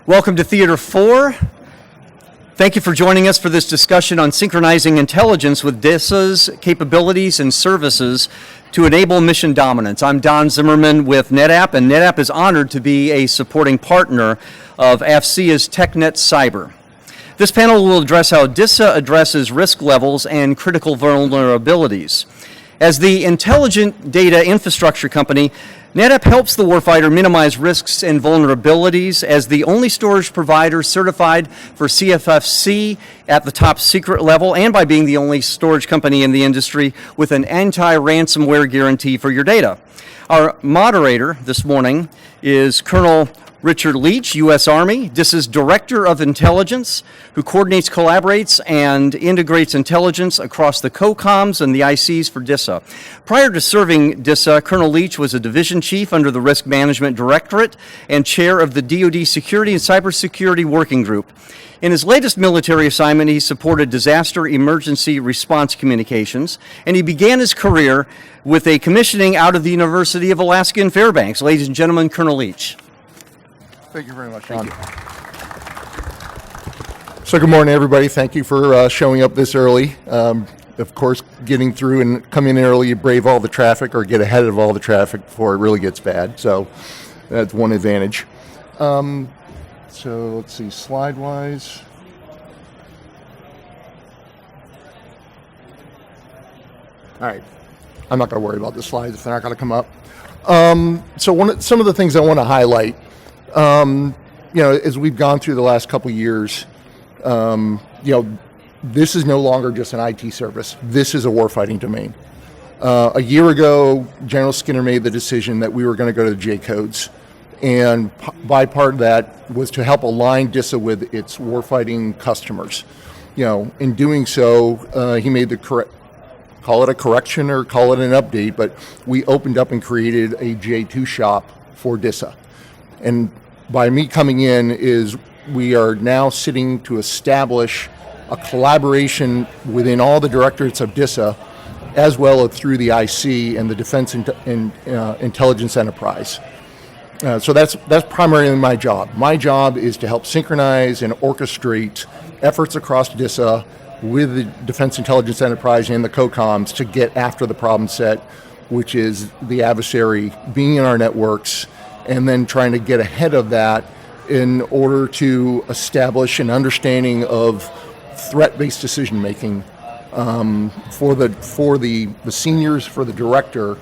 Welcome to Theater 4. Thank you for joining us for this discussion on synchronizing intelligence with DISA's capabilities and services to enable mission dominance. I'm Don Zimmerman with NetApp, and NetApp is honored to be a supporting partner of AFCEA's TechNet Cyber. This panel will address how DISA addresses risk levels and critical vulnerabilities. As the intelligent data infrastructure company, NetApp helps the warfighter minimize risks and vulnerabilities as the only storage provider certified for CFFC at the top secret level, and by being the only storage company in the industry with an anti-ransomware guarantee for your data. Our moderator this morning is Colonel Richard Leach, U.S. Army, DISA's Director of Intelligence, who coordinates, collaborates, and integrates intelligence across the COCOMs and the ICs for DISA. Prior to serving DISA, Colonel Leach was a division chief under the Risk Management Directorate and chair of the DoD Security and Cybersecurity Working Group. In his latest military assignment, he supported disaster emergency response communications, and he began his career with a commissioning out of the University of Alaska in Fairbanks. Ladies and gentlemen, Colonel Leach. Thank you very much, Don. So good morning, everybody. Thank you for showing up this early. Of course, getting through and coming in early, you brave all the traffic or get ahead of all the traffic before it really gets bad. So that's one advantage. So let's see, slide-wise. All right. I'm not going to worry about the slides if they're not going to come up. So some of the things I want to highlight. As we've gone through the last couple of years, this is no longer just an IT service. This is a warfighting domain. A year ago, General Skinner made the decision that we were going to go to the J codes, and by part of that was to help align DISA with its warfighting customers. In doing so, he made call it a correction or call it an update, but we opened up and created a J2 shop for DISA. And by me coming in we are now sitting to establish a collaboration within all the directorates of DISA, as well as through the IC and the Defense Intelligence Enterprise. So that's primarily my job. My job is to help synchronize and orchestrate efforts across DISA with the Defense Intelligence Enterprise and the COCOMs to get after the problem set, which is the adversary being in our networks, and then trying to get ahead of that in order to establish an understanding of threat-based decision-making for the seniors, for the director,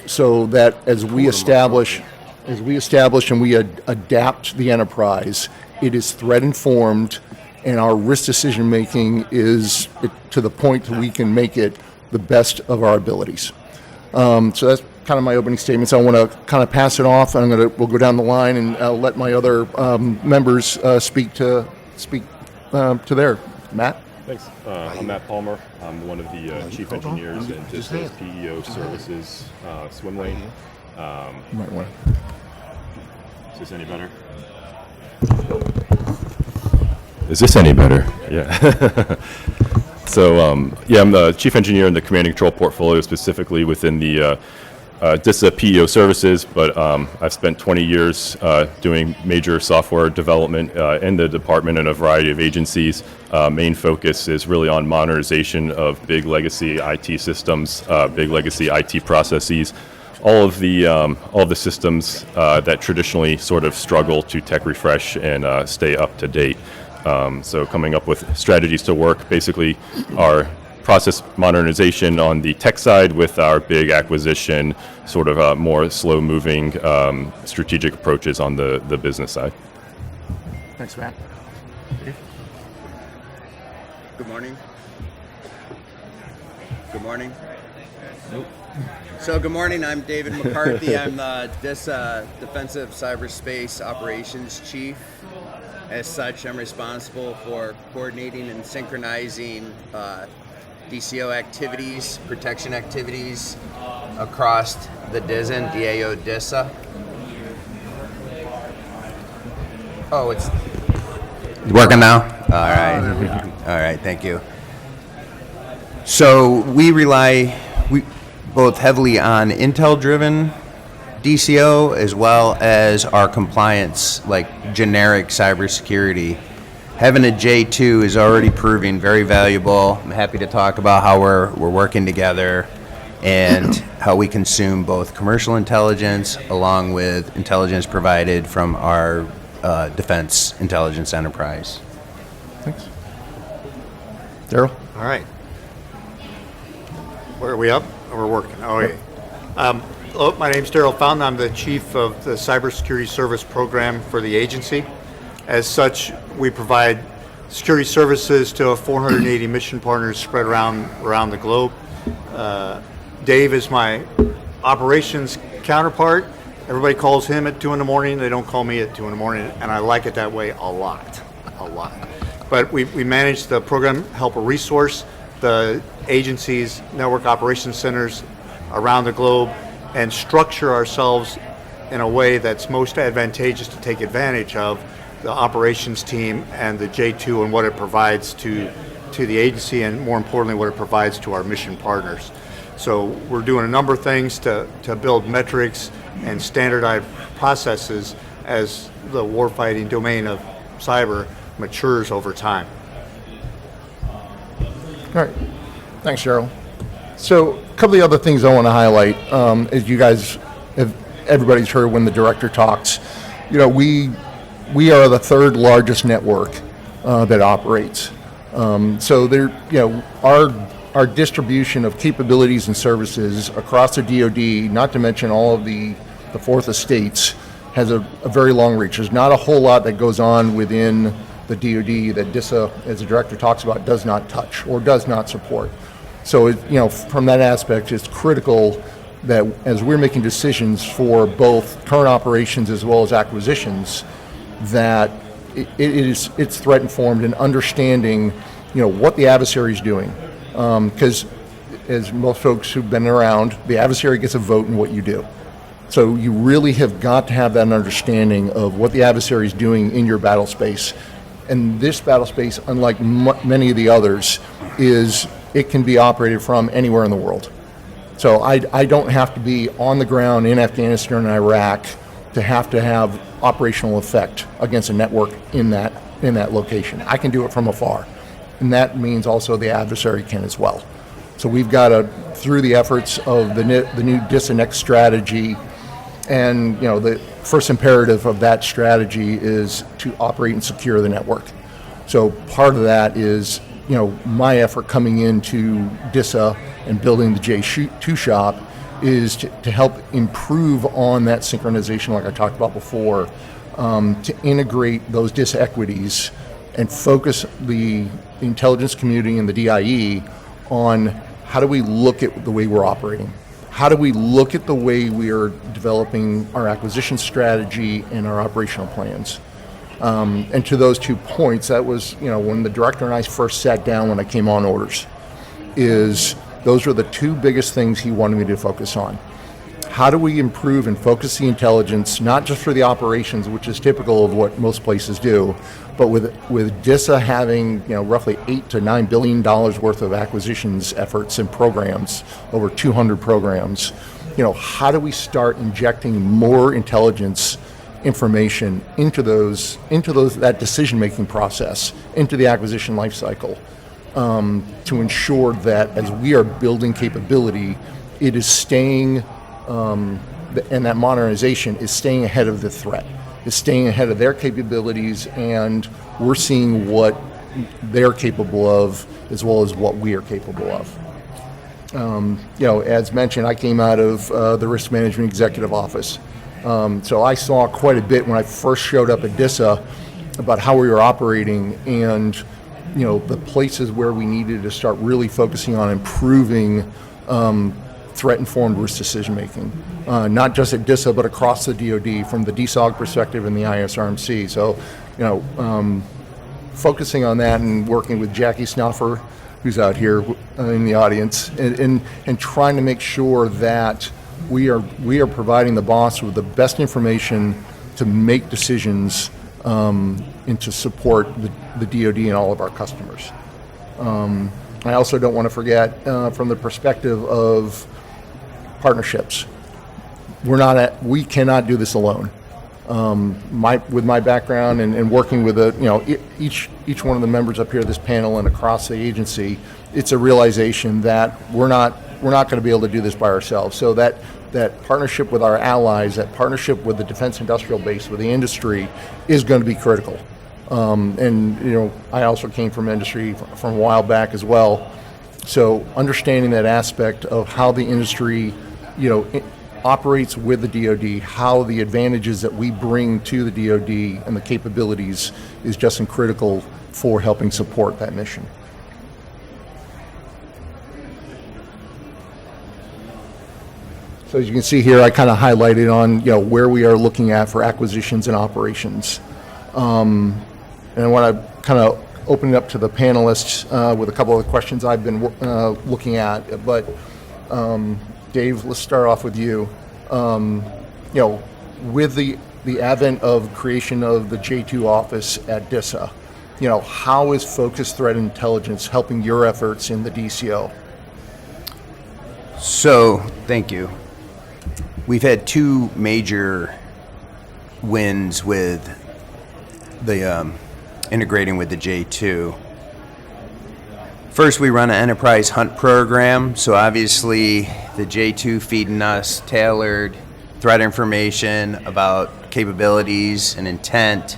so that as we establish and we adapt the enterprise, it is threat-informed, and our risk decision-making is to the point that we can make it the best of our abilities. So that's kind of my opening statements. I want to kind of pass it off, and we'll go down the line and let my other members speak to their. Matt? Thanks. I'm Matt Palmer. I'm one of the chief engineers in DISA's PEO services swim lane. You might want to. Is this any better? Is this any better? Yeah. So, I'm the chief engineer in the command and control portfolio, specifically within the DISA PEO services, but I've spent 20 years doing major software development in the department and a variety of agencies. Main focus is really on modernization of big legacy IT systems, big legacy IT processes, all of the systems that traditionally sort of struggle to tech refresh and stay up to date. So coming up with strategies to work, basically our process modernization on the tech side with our big acquisition, sort of more slow-moving strategic approaches on the business side. Thanks, Matt. Good morning. Good morning. Nope. So good morning, I'm David McCarthy. I'm the DISA Defensive Cyberspace Operations Chief. As such, I'm responsible for coordinating and synchronizing DCO activities, protection activities across the DISA and DAO DISA. Oh, it's working now? All right. All right, thank you. So we rely both heavily on intel-driven DCO as well as our compliance, like generic cybersecurity. Having a J2 is already proving very valuable. I'm happy to talk about how we're working together and how we consume both commercial intelligence along with intelligence provided from our defense intelligence enterprise. Thanks. Daryl? All right. Where are we up? Oh, we're working. Okay. Hello, my name's Daryl Fountain. I'm the chief of the cybersecurity service program for the agency. As such, we provide security services to 480 mission partners spread around the globe. Dave is my operations counterpart. Everybody calls him at 2 in the morning. They don't call me at 2 in the morning, and I like it that way a lot. But we manage the program, help resource the agency's network operations centers around the globe, and structure ourselves in a way that's most advantageous to take advantage of the operations team and the J2 and what it provides to the agency, and more importantly, what it provides to our mission partners. So we're doing a number of things to build metrics and standardized processes as the warfighting domain of cyber matures over time. All right. Thanks, Cheryl. So a couple of the other things I want to highlight, as you guys everybody's heard when the director talks, we are the third largest network that operates. So there, our distribution of capabilities and services across the DoD, not to mention all of the fourth estates, has a very long reach. There's not a whole lot that goes on within the DoD that DISA, as the director talks about, does not touch or does not support. So, from that aspect, it's critical that as we're making decisions for both current operations as well as acquisitions, that it's threat informed and understanding, what the adversary is doing. Because as most folks who've been around, the adversary gets a vote in what you do. So you really have got to have that understanding of what the adversary is doing in your battle space. And this battle space, unlike many of the others, it can be operated from anywhere in the world. So I don't have to be on the ground in Afghanistan and Iraq to have operational effect against a network in that location. I can do it from afar. And that means also the adversary can as well. So we've got to, through the efforts of the new DISA Next strategy, and the first imperative of that strategy is to operate and secure the network. So part of that is, my effort coming into DISA and building the J2 shop is to help improve on that synchronization, like I talked about before, to integrate those DISA equities and focus the intelligence community and the DIE on how do we look at the way we're operating? How do we look at the way we are developing our acquisition strategy and our operational plans? And to those 2 points, that was, when the director and I first sat down when I came on orders, those were the 2 biggest things he wanted me to focus on. How do we improve and focus the intelligence, not just for the operations, which is typical of what most places do, but with DISA having roughly $8 to $9 billion worth of acquisitions efforts and programs, over 200 programs, how do we start injecting more intelligence information into that decision-making process, into the acquisition life cycle, to ensure that as we are building capability, it is staying, and that modernization is staying ahead of the threat, is staying ahead of their capabilities, and we're seeing what they're capable of as well as what we are capable of. As mentioned, I came out of the Risk Management Executive Office. So I saw quite a bit when I first showed up at DISA about how we were operating and, the places where we needed to start really focusing on improving threat-informed risk decision-making, not just at DISA, but across the DoD from the DSOG perspective and the ISRMC. So, focusing on that and working with Jackie Snuffer, who's out here in the audience, and trying to make sure that we are providing the boss with the best information to make decisions and to support the DoD and all of our customers. I also don't want to forget from the perspective of partnerships. we cannot do this alone. With my background and working with each one of the members up here of this panel and across the agency, it's a realization that we're not going to be able to do this by ourselves. So that partnership with our allies, that partnership with the defense industrial base, with the industry, is going to be critical. I also came from industry from a while back as well. So understanding that aspect of how the industry, operates with the DoD, how the advantages that we bring to the DoD and the capabilities is just critical for helping support that mission. So as you can see here, I kind of highlighted on where we are looking at for acquisitions and operations. And I want to kind of open it up to the panelists with a couple of the questions I've been looking at. But Dave, let's start off with you. With the advent of creation of the J2 office at DISA, how is focused threat intelligence helping your efforts in the DCO? So, thank you. We've had two major wins with the integrating with the J2. First, we run an enterprise hunt program, so obviously the J2 feeding us tailored threat information about capabilities and intent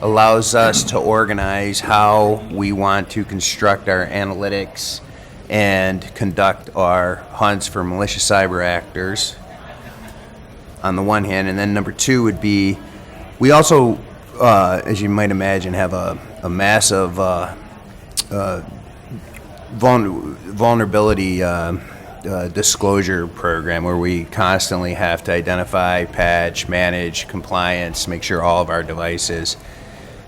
allows us to organize how we want to construct our analytics and conduct our hunts for malicious cyber actors on the one hand, and then number two would be we also, as you might imagine, have a massive vulnerability disclosure program where we constantly have to identify, patch, manage, compliance, make sure all of our devices.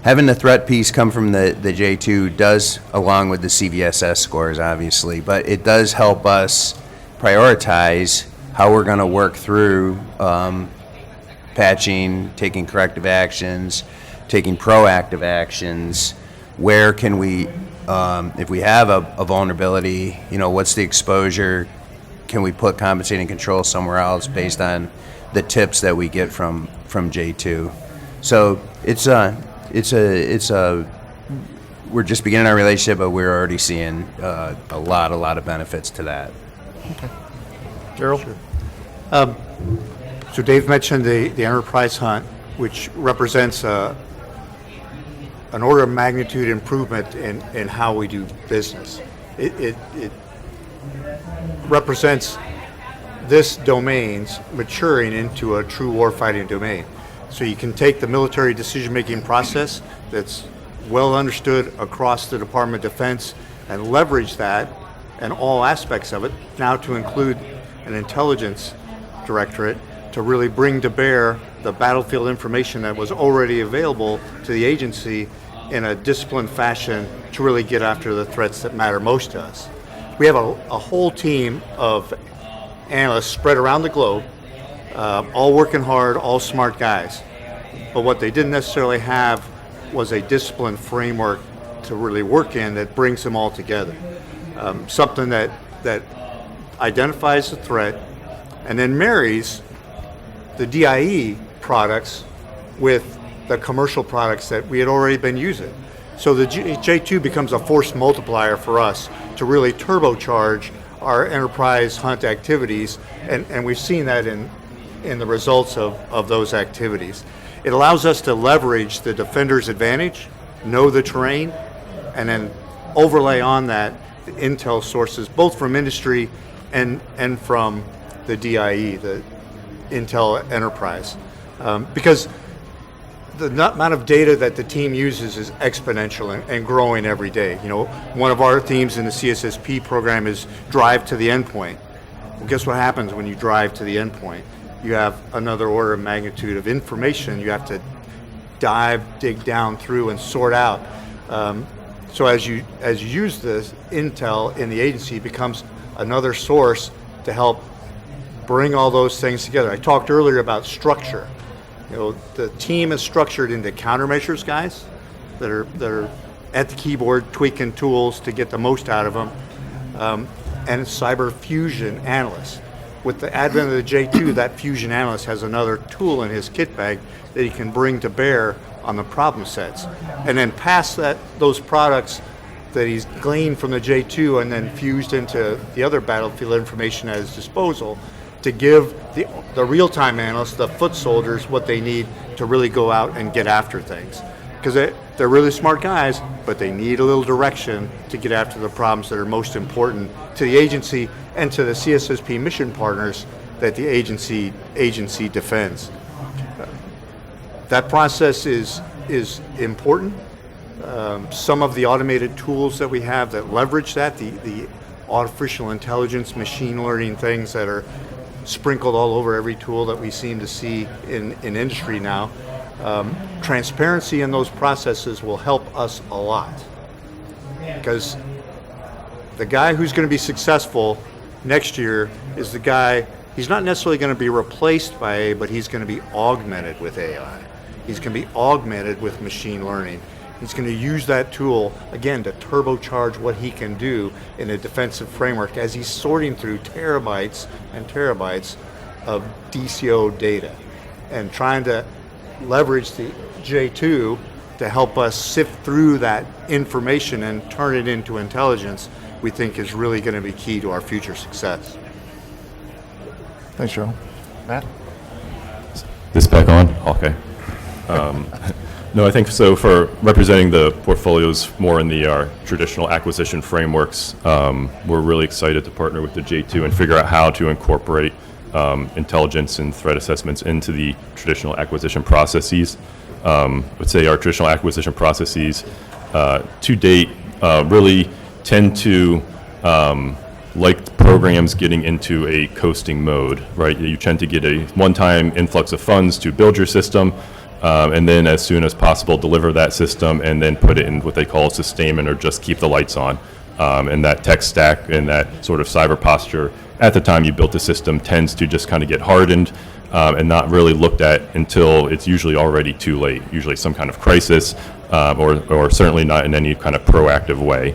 Having the threat piece come from the J2 does, along with the CVSS scores, obviously, but it does help us prioritize how we're going to work through patching, taking corrective actions, taking proactive actions. Where can we, if we have a vulnerability, what's the exposure? Can we put compensating control somewhere else based on the tips that we get from J2? So we're just beginning our relationship, but we're already seeing a lot of benefits to that. Okay. Daryl? Sure. So Dave mentioned the enterprise hunt, which represents an order of magnitude improvement in how we do business. It represents this domain's maturing into a true warfighting domain. So you can take the military decision-making process that's well understood across the Department of Defense and leverage that and all aspects of it now to include an intelligence directorate to really bring to bear the battlefield information that was already available to the agency in a disciplined fashion to really get after the threats that matter most to us. We have a whole team of analysts spread around the globe, all working hard, all smart guys. But what they didn't necessarily have was a disciplined framework to really work in that brings them all together. Something that identifies the threat and then marries the DIE products with the commercial products that we had already been using. So the J2 becomes a force multiplier for us to really turbocharge our enterprise hunt activities, and we've seen that in the results of those activities. It allows us to leverage the defender's advantage, know the terrain, and then overlay on that the intel sources, both from industry and from the DIE, the Intel Enterprise. Because the amount of data that the team uses is exponential and growing every day. One of our themes in the CSSP program is drive to the endpoint. Well, guess what happens when you drive to the endpoint? You have another order of magnitude of information you have to dig down through and sort out. So as you use this intel in the agency, it becomes another source to help bring all those things together. I talked earlier about structure. The team is structured into countermeasures guys that are at the keyboard tweaking tools to get the most out of them, and cyber fusion analysts. with the advent of the J2, that fusion analyst has another tool in his kit bag that he can bring to bear on the problem sets, and then pass those products that he's gleaned from the J2 and then fused into the other battlefield information at his disposal to give the real-time analysts, the foot soldiers, what they need to really go out and get after things. Because they're really smart guys, but they need a little direction to get after the problems that are most important to the agency and to the CSSP mission partners that the agency defends. That process is important. Some of the automated tools that we have that leverage that, the artificial intelligence, machine learning things that are sprinkled all over every tool that we seem to see in industry now, transparency in those processes will help us a lot. Because the guy who's going to be successful next year is the guy, he's not necessarily going to be replaced by AI, but he's going to be augmented with AI. He's going to be augmented with machine learning. He's going to use that tool, again, to turbocharge what he can do in a defensive framework as he's sorting through terabytes and terabytes of DCO data and trying to leverage the J2 to help us sift through that information and turn it into intelligence, we think is really going to be key to our future success. Thanks, Joe. Matt? This back on? Okay. No, I think so. For representing the portfolios more in the traditional acquisition frameworks, we're really excited to partner with the J2 and figure out how to incorporate intelligence and threat assessments into the traditional acquisition processes. Let's say our traditional acquisition processes to date really tend to like programs getting into a coasting mode, right? You tend to get a one-time influx of funds to build your system, and then as soon as possible deliver that system and then put it in what they call sustainment or just keep the lights on. And that tech stack and that sort of cyber posture at the time you built the system tends to just kind of get hardened and not really looked at until it's usually already too late, usually some kind of crisis or certainly not in any kind of proactive way.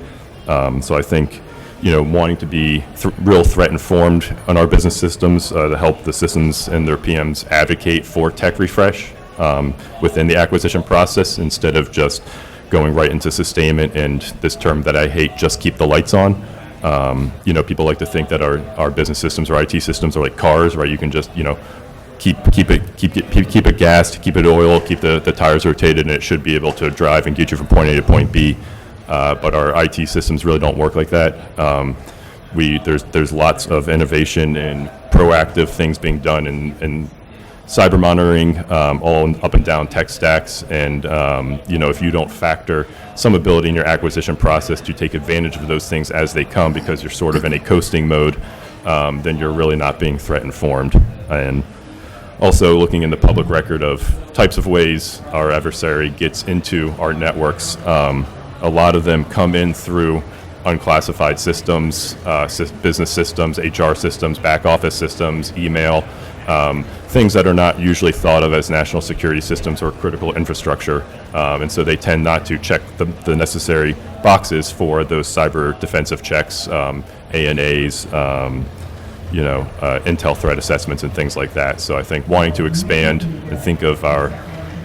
So I think, wanting to be real threat informed on our business systems to help the systems and their PMs advocate for tech refresh within the acquisition process instead of just going right into sustainment and this term that I hate, just keep the lights on. People like to think that our business systems or IT systems are like cars, right? You can just, keep it gassed, keep it oil, keep the tires rotated, and it should be able to drive and get you from point A to point B. But our IT systems really don't work like that. There's lots of innovation and proactive things being done in cyber monitoring, all up and down tech stacks, and if you don't factor some ability in your acquisition process to take advantage of those things as they come because you're sort of in a coasting mode, then you're really not being threat informed. And also looking in the public record of types of ways our adversary gets into our networks, a lot of them come in through unclassified systems, business systems, HR systems, back office systems, email, things that are not usually thought of as national security systems or critical infrastructure. And so they tend not to check the necessary boxes for those cyber defensive checks, ANAs, intel threat assessments and things like that. So I think wanting to expand and think of our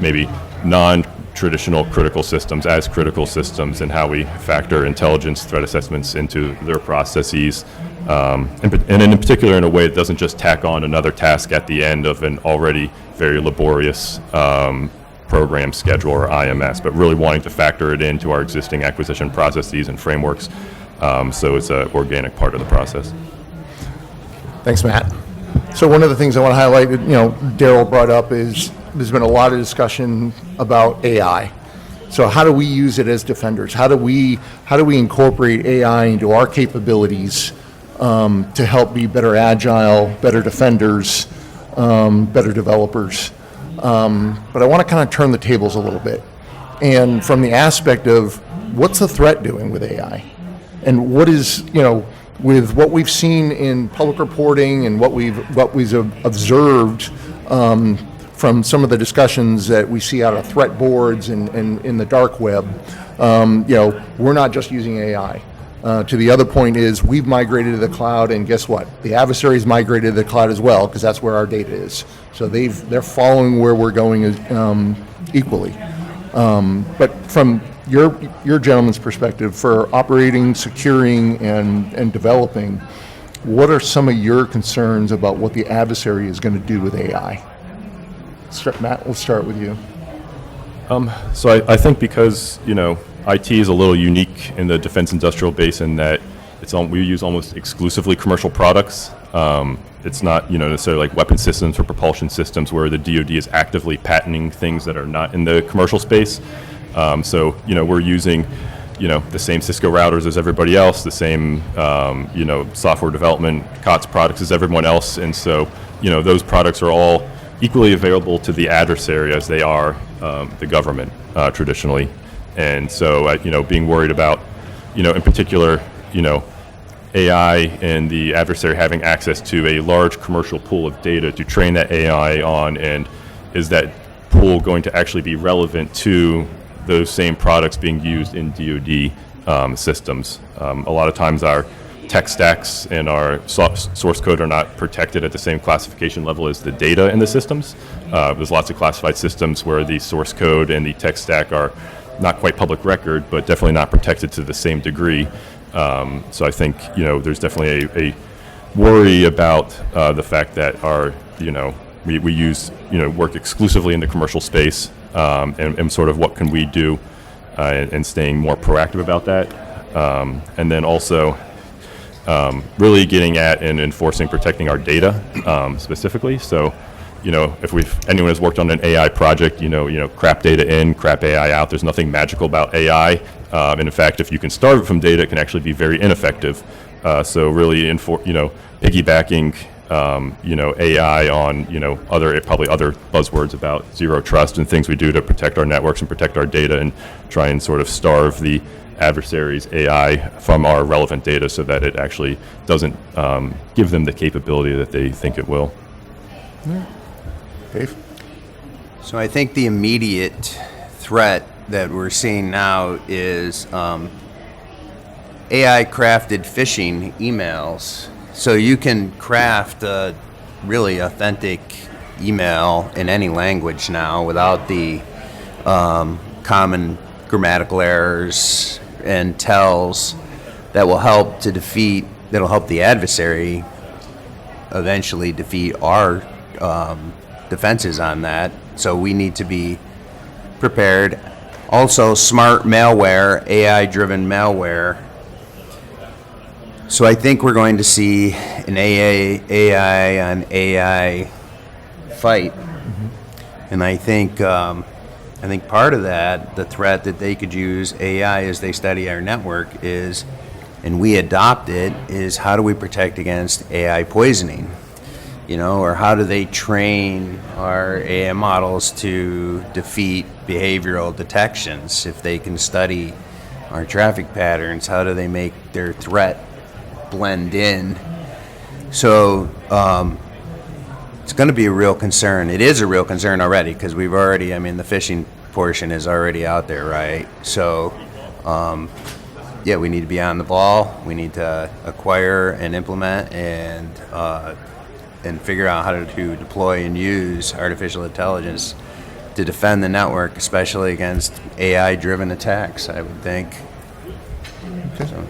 maybe non-traditional critical systems as critical systems and how we factor intelligence threat assessments into their processes, and in particular in a way that doesn't just tack on another task at the end of an already very laborious program schedule or IMS, but really wanting to factor it into our existing acquisition processes and frameworks, so it's an organic part of the process. Thanks, Matt. So one of the things I want to highlight, Daryl brought up is there's been a lot of discussion about AI. So how do we use it as defenders? How do we incorporate AI into our capabilities to help be better agile, better defenders, better developers? But I want to kind of turn the tables a little bit, and from the aspect of what's the threat doing with AI, and what is with what we've seen in public reporting and what we've observed from some of the discussions that we see out of threat boards and in the dark web, we're not just using AI. To the other point is we've migrated to the cloud, and guess what? The adversaries migrated to the cloud as well, because that's where our data is. So they're following where we're going equally. But from your gentleman's perspective, for operating, securing, and developing, what are some of your concerns about what the adversary is going to do with AI? Matt, we'll start with you. So I think because, IT is a little unique in the defense industrial base in that we use almost exclusively commercial products. It's not, necessarily like weapon systems or propulsion systems where the DoD is actively patenting things that are not in the commercial space. So, we're using, the same Cisco routers as everybody else, the same, software development, COTS products as everyone else. And so, those products are all equally available to the adversary as they are the government traditionally. And so, being worried about, in particular, AI and the adversary having access to a large commercial pool of data to train that AI on, and is that pool going to actually be relevant to those same products being used in DoD systems? A lot of times our tech stacks and our source code are not protected at the same classification level as the data in the systems. There's lots of classified systems where the source code and the tech stack are not quite public record, but definitely not protected to the same degree. So I think, there's definitely a worry about the fact that we use, work exclusively in the commercial space, and sort of what can we do and staying more proactive about that. And then also really getting at and enforcing protecting our data specifically. So, if anyone has worked on an AI project, crap data in, crap AI out. There's nothing magical about AI. And in fact, if you can starve it from data, it can actually be very ineffective. So really, piggybacking, AI on, probably other buzzwords about zero trust and things we do to protect our networks and protect our data and try and sort of starve the adversaries' AI from our relevant data so that it actually doesn't give them the capability that they think it will. Dave? So I think the immediate threat that we're seeing now is AI crafted phishing emails. So you can craft a really authentic email in any language now without the common grammatical errors and tells that will help that'll help the adversary eventually defeat our defenses on that. So we need to be prepared. Also, smart malware, AI-driven malware. So I think we're going to see an AI on AI fight, and I think part of that, the threat that they could use AI as they study our network is, and we adopt it, is how do we protect against AI poisoning? Or how do they train our AI models to defeat behavioral detections? If they can study our traffic patterns, how do they make their threat blend in? So it's going to be a real concern. It is a real concern already because we've already, the phishing portion is already out there, right? So, we need to be on the ball. We need to acquire and implement and figure out how to deploy and use artificial intelligence to defend the network, especially against AI-driven attacks, I would think. Okay. So.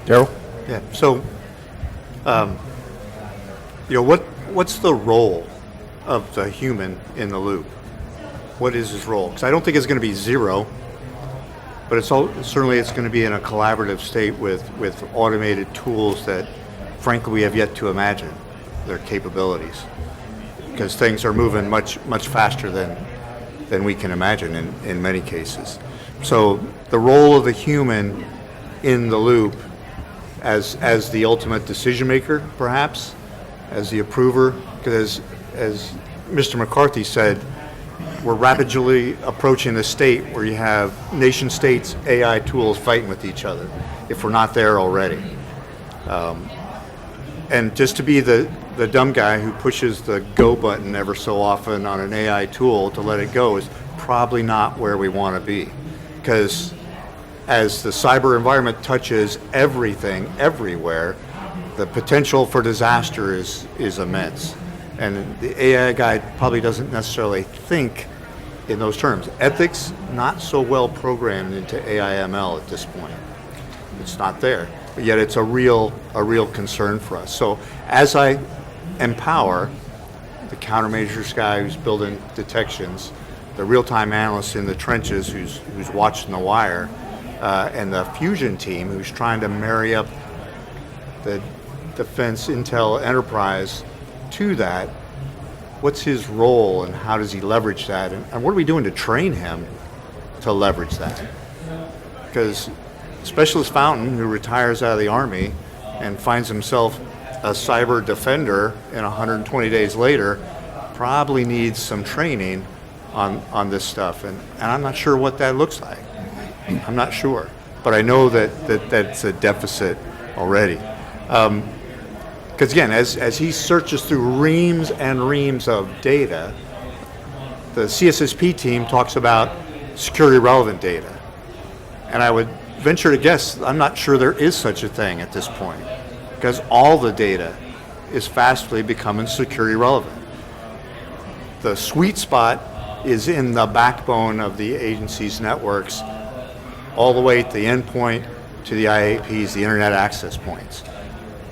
Daryl? Yeah. So, what's the role of the human in the loop? What is his role? Because I don't think it's going to be zero, but certainly it's going to be in a collaborative state with automated tools that, frankly, we have yet to imagine their capabilities, because things are moving much faster than we can imagine in many cases. So the role of the human in the loop as the ultimate decision maker, perhaps, as the approver, because as Mr. McCarthy said, we're rapidly approaching a state where you have nation states, AI tools fighting with each other, if we're not there already. And just to be the dumb guy who pushes the go button ever so often on an AI tool to let it go is probably not where we want to be. Because as the cyber environment touches everything, everywhere, the potential for disaster is immense. And the AI guy probably doesn't necessarily think in those terms. Ethics, not so well programmed into AI/ML at this point. It's not there, but yet it's a real concern for us. So as I empower the countermeasures guy who's building detections, the real-time analyst in the trenches who's watching the wire, and the fusion team who's trying to marry up the defense intel enterprise to that, what's his role and how does he leverage that? And what are we doing to train him to leverage that? Because Specialist Fountain, who retires out of the Army and finds himself a cyber defender and 120 days later, probably needs some training on this stuff. And I'm not sure what that looks like. I'm not sure. But I know that's a deficit already. Because again, as he searches through reams and reams of data, the CSSP team talks about security relevant data. And I would venture to guess, I'm not sure there is such a thing at this point, because all the data is fastly becoming security relevant. The sweet spot is in the backbone of the agency's networks, all the way to the endpoint, to the IAPs, the internet access points.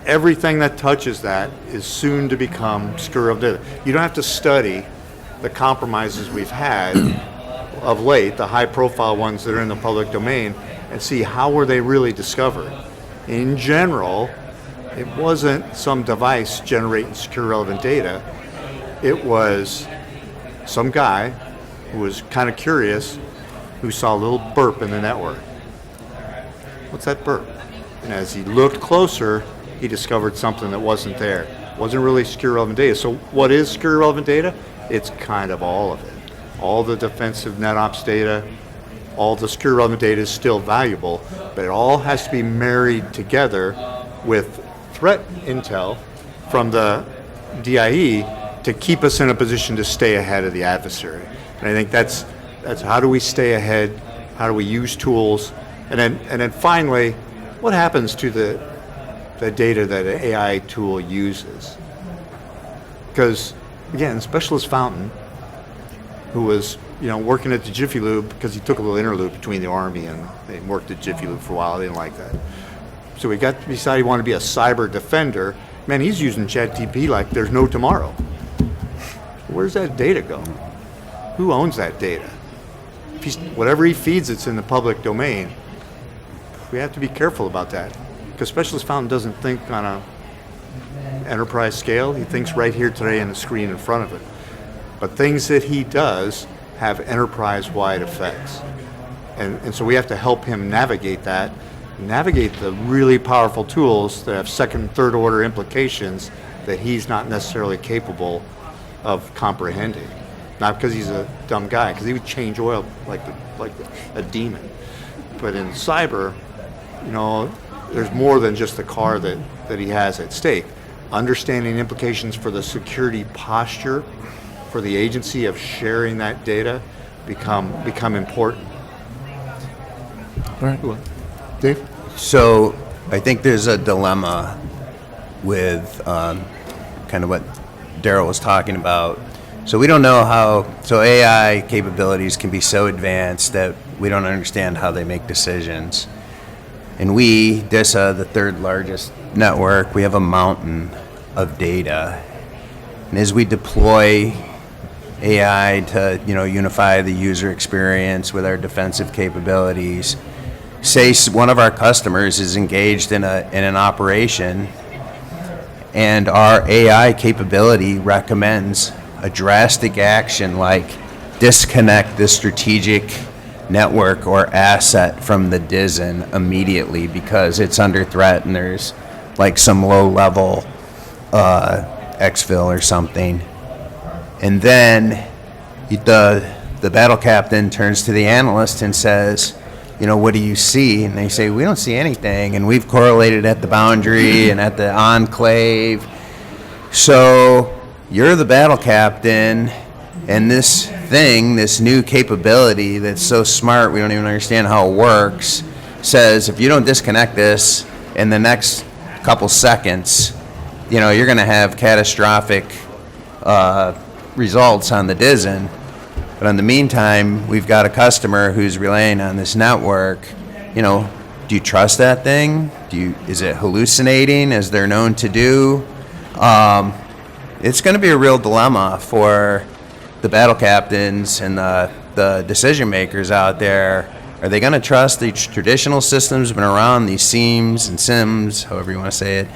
Everything that touches that is soon to become security relevant data. You don't have to study the compromises we've had of late, the high profile ones that are in the public domain, and see how were they really discovered. In general, it wasn't some device generating security relevant data. It was some guy who was kind of curious, who saw a little burp in the network. What's that burp? And as he looked closer, he discovered something that wasn't there. It wasn't really security relevant data. So what is security relevant data? It's kind of all of it. All the defensive NetOps data, all the security relevant data is still valuable, but it all has to be married together with threat intel from the DIE to keep us in a position to stay ahead of the adversary. And I think that's how do we stay ahead, how do we use tools, and then finally, what happens to the data that an AI tool uses? Because again, Specialist Fountain, who was working at the Jiffy Lube because he took a little interlude between the Army and they worked at Jiffy Lube for a while. They didn't like that. So he got to decide he wanted to be a cyber defender. Man, he's using ChatGPT like there's no tomorrow. Where's that data go? Who owns that data? Whatever he feeds, it's in the public domain. We have to be careful about that because Specialist Fountain doesn't think on a enterprise scale. He thinks right here today in the screen in front of it. But things that he does have enterprise-wide effects. And so we have to help him navigate that, navigate the really powerful tools that have second and third order implications that he's not necessarily capable of comprehending. Not because he's a dumb guy, because he would change oil like a demon. But in cyber, there's more than just the car that he has at stake. Understanding implications for the security posture for the agency of sharing that data become important. All right. Dave? So I think there's a dilemma with kind of what Daryl was talking about. So we don't know so AI capabilities can be so advanced that we don't understand how they make decisions. And we, DISA, the third largest network, we have a mountain of data. And as we deploy AI to unify the user experience with our defensive capabilities, say one of our customers is engaged in an operation and our AI capability recommends a drastic action like disconnect the strategic network or asset from the DISN immediately because it's under threat and there's like some low level exfil or something. And then the battle captain turns to the analyst and says, what do you see? And they say, we don't see anything. And we've correlated at the boundary and at the enclave. So you're the battle captain, and this new capability that's so smart, we don't even understand how it works, says if you don't disconnect this in the next couple seconds, you're going to have catastrophic results on the DISA. But in the meantime, we've got a customer who's relying on this network. Do you trust that thing? Is it hallucinating, as they're known to do? It's going to be a real dilemma for the battle captains and the decision makers out there. Are they going to trust the traditional systems that have been around, these SIEMs and SIMs, however you want to say it?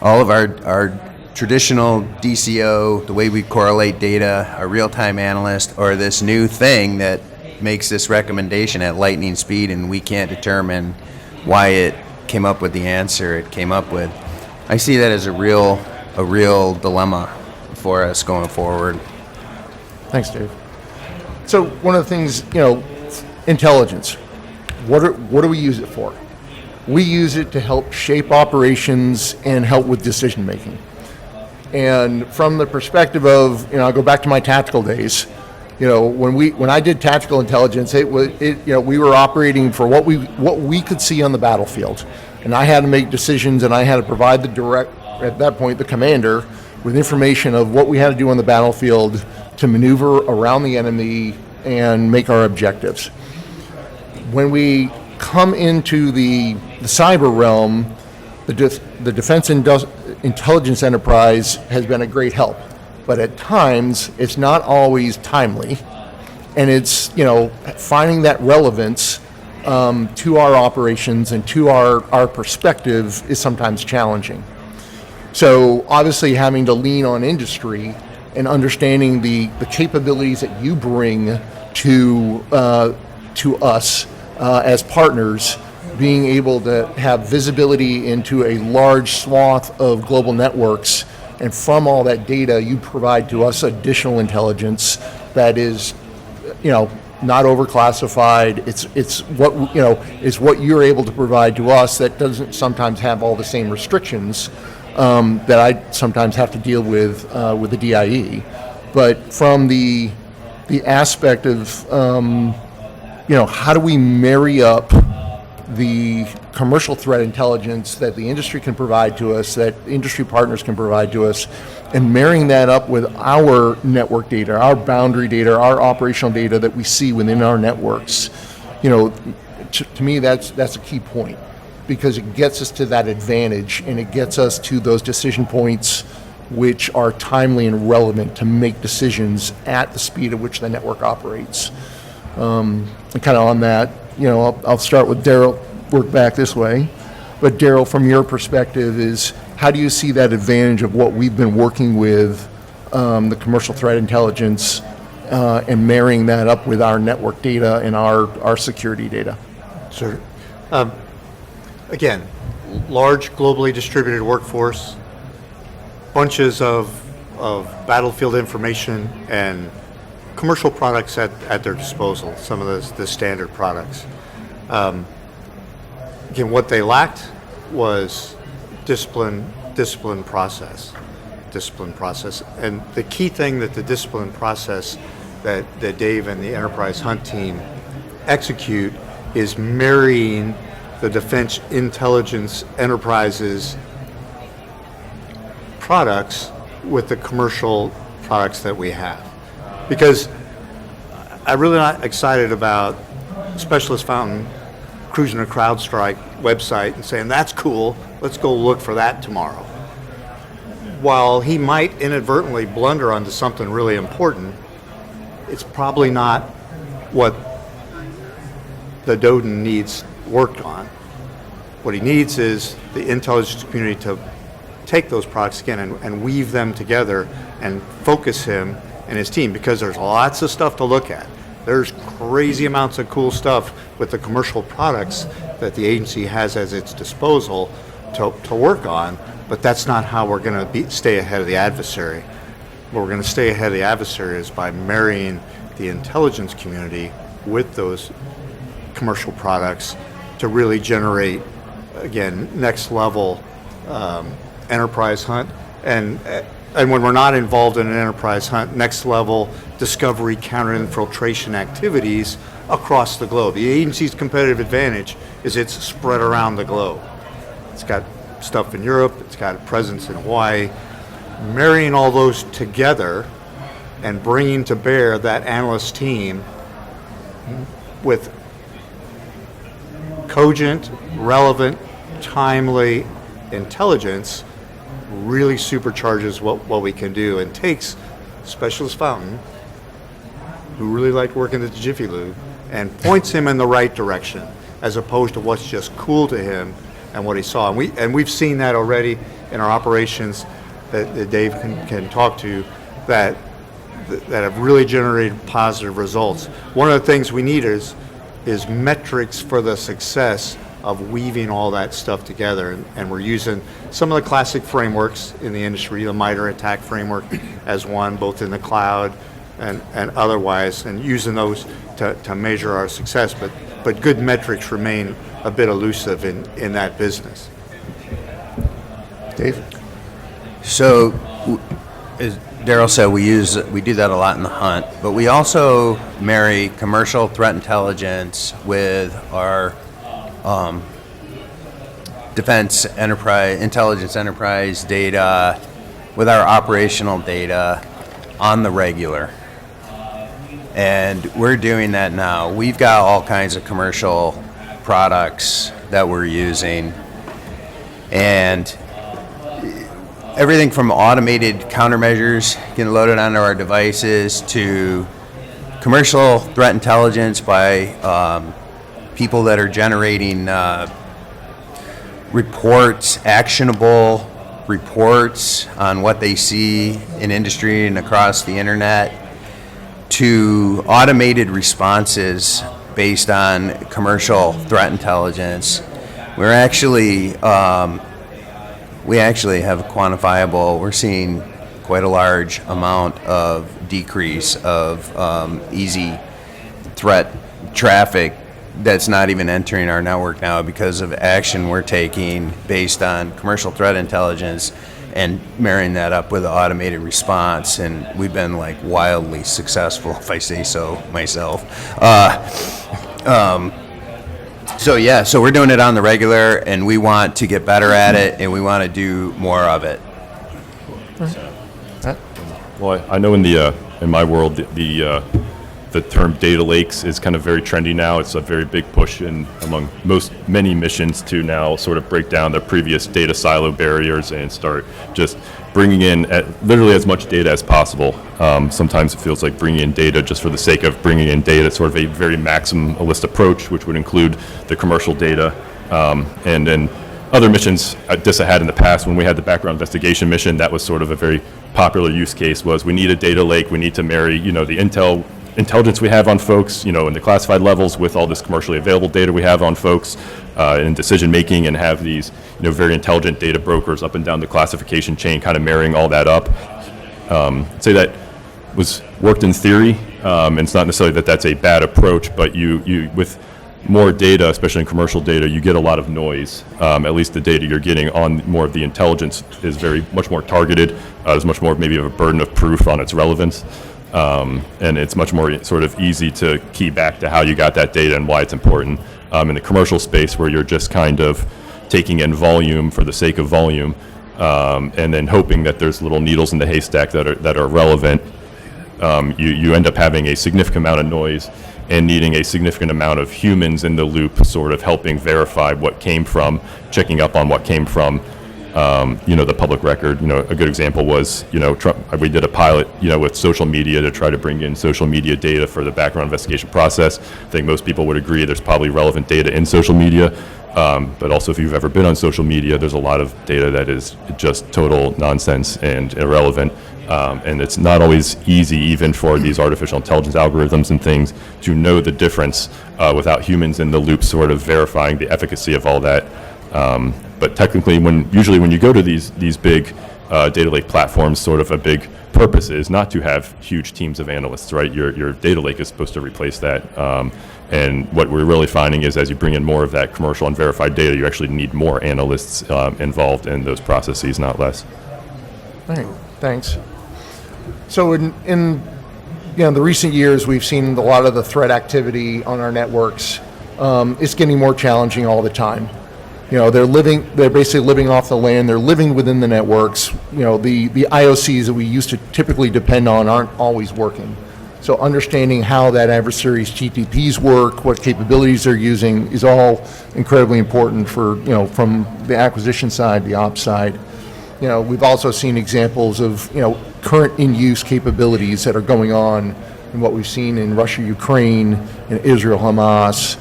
All of our traditional DCO, the way we correlate data, our real-time analyst, or this new thing that makes this recommendation at lightning speed and we can't determine why it came up with the answer it came up with. I see that as a real dilemma for us going forward. Thanks, Dave. So one of the things, intelligence. What do we use it for? We use it to help shape operations and help with decision making. And from the perspective of, I'll go back to my tactical days. When I did tactical intelligence, we were operating for what we could see on the battlefield, and I had to make decisions, and I had to provide the commander with information of what we had to do on the battlefield to maneuver around the enemy and make our objectives. When we come into the cyber realm, the defense intelligence enterprise has been a great help, but at times it's not always timely, and it's finding that relevance to our operations and to our perspective is sometimes challenging. So obviously having to lean on industry and understanding the capabilities that you bring to us as partners, being able to have visibility into a large swath of global networks, and from all that data you provide to us additional intelligence that is not overclassified. It's what you're able to provide to us that doesn't sometimes have all the same restrictions that I sometimes have to deal with the DIE. But from the aspect of how do we marry up the commercial threat intelligence that the industry can provide to us, that industry partners can provide to us, and marrying that up with our network data, our boundary data, our operational data that we see within our networks. To me, that's a key point, because it gets us to that advantage and it gets us to those decision points which are timely and relevant to make decisions at the speed at which the network operates. And kind of on that, I'll start with Daryl, work back this way. But Daryl, from your perspective, is how do you see that advantage of what we've been working with, the commercial threat intelligence, and marrying that up with our network data and our security data? Sure. Again, large globally distributed workforce, bunches of battlefield information and commercial products at their disposal, some of the standard products. Again, what they lacked was discipline process. And the key thing that the discipline process that Dave and the Enterprise Hunt team execute is marrying the defense intelligence enterprises products with the commercial products that we have. Because I'm really not excited about Specialist Fountain cruising a CrowdStrike website and saying, that's cool, let's go look for that tomorrow. While he might inadvertently blunder onto something really important, it's probably not what the DoDIN needs worked on. What he needs is the intelligence community to take those products again and weave them together and focus him and his team, because there's lots of stuff to look at. There's crazy amounts of cool stuff with the commercial products that the agency has at its disposal to work on, but that's not how we're going to stay ahead of the adversary. Where we're going to stay ahead of the adversary is by marrying the intelligence community with those commercial products to really generate, again, next level enterprise hunt. And when we're not involved in an enterprise hunt, next level discovery, counterinfiltration activities across the globe. The agency's competitive advantage is it's spread around the globe. It's got stuff in Europe, it's got a presence in Hawaii. Marrying all those together and bringing to bear that analyst team with cogent, relevant, timely intelligence really supercharges what we can do and takes Specialist Fountain, who really liked working at the Jiffy Lube, and points him in the right direction as opposed to what's just cool to him and what he saw. And we've seen that already in our operations that Dave can talk to that have really generated positive results. One of the things we need is metrics for the success of weaving all that stuff together. And we're using some of the classic frameworks in the industry, the MITRE ATT&CK framework as one, both in the cloud and otherwise, and using those to measure our success. But good metrics remain a bit elusive in that business. Dave? So, as Daryl said, we do that a lot in the hunt, but we also marry commercial threat intelligence with our defense enterprise, intelligence enterprise data, with our operational data on the regular. And we're doing that now. We've got all kinds of commercial products that we're using, and everything from automated countermeasures getting loaded onto our devices to commercial threat intelligence by people that are generating reports, actionable reports on what they see in industry and across the internet, to automated responses based on commercial threat intelligence. We actually have quantifiable, we're seeing quite a large amount of decrease of easy threat traffic that's not even entering our network now because of action we're taking based on commercial threat intelligence and marrying that up with an automated response. And we've been like wildly successful, if I say so myself. So we're doing it on the regular, and we want to get better at it, and we want to do more of it. Well, I know in my world, the term data lakes is kind of very trendy now. It's a very big push among many missions to now sort of break down the previous data silo barriers and start just bringing in literally as much data as possible. Sometimes it feels like bringing in data just for the sake of bringing in data, sort of a very maximalist approach, which would include the commercial data. And then other missions DISA had in the past, when we had the background investigation mission, that was sort of a very popular use case, was we need a data lake, we need to marry, the intelligence we have on folks, in the classified levels with all this commercially available data we have on folks in decision making, and have these, very intelligent data brokers up and down the classification chain, kind of marrying all that up. Say that was worked in theory, and it's not necessarily that that's a bad approach, but you with more data, especially in commercial data, you get a lot of noise. At least the data you're getting on more of the intelligence is very much more targeted. There's much more maybe of a burden of proof on its relevance. And it's much more sort of easy to key back to how you got that data and why it's important. In the commercial space, where you're just kind of taking in volume for the sake of volume, and then hoping that there's little needles in the haystack that are relevant, you end up having a significant amount of noise and needing a significant amount of humans in the loop, sort of helping verify what came from, checking up on what came from, the public record. A good example was, Trump, we did a pilot, with social media to try to bring in social media data for the background investigation process. I think most people would agree there's probably relevant data in social media, but also if you've ever been on social media, there's a lot of data that is just total nonsense and irrelevant. And it's not always easy, even for these artificial intelligence algorithms and things, to know the difference without humans in the loop sort of verifying the efficacy of all that. But technically, usually when you go to these big data lake platforms, sort of a big purpose is not to have huge teams of analysts, right? Your data lake is supposed to replace that. And what we're really finding is, as you bring in more of that commercial unverified data, you actually need more analysts involved in those processes, not less. All right, thanks. So in the recent years, we've seen a lot of the threat activity on our networks. It's getting more challenging all the time. They're basically living off the land. They're living within the networks. The IOCs that we used to typically depend on aren't always working. So understanding how that adversary's GTPs work, what capabilities they're using, is all incredibly important for, from the acquisition side, the ops side. We've also seen examples of, current in-use capabilities that are going on in what we've seen in Russia, Ukraine, and Israel, Hamas.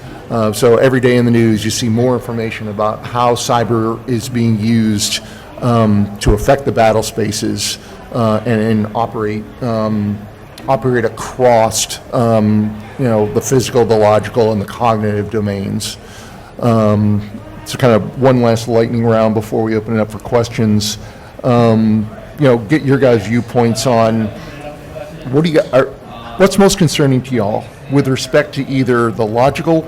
So every day in the news, you see more information about how cyber is being used to affect the battle spaces and operate across, the physical, the logical, and the cognitive domains. So kind of one last lightning round before we open it up for questions. Get your guys' viewpoints on what's most concerning to y'all with respect to either the logical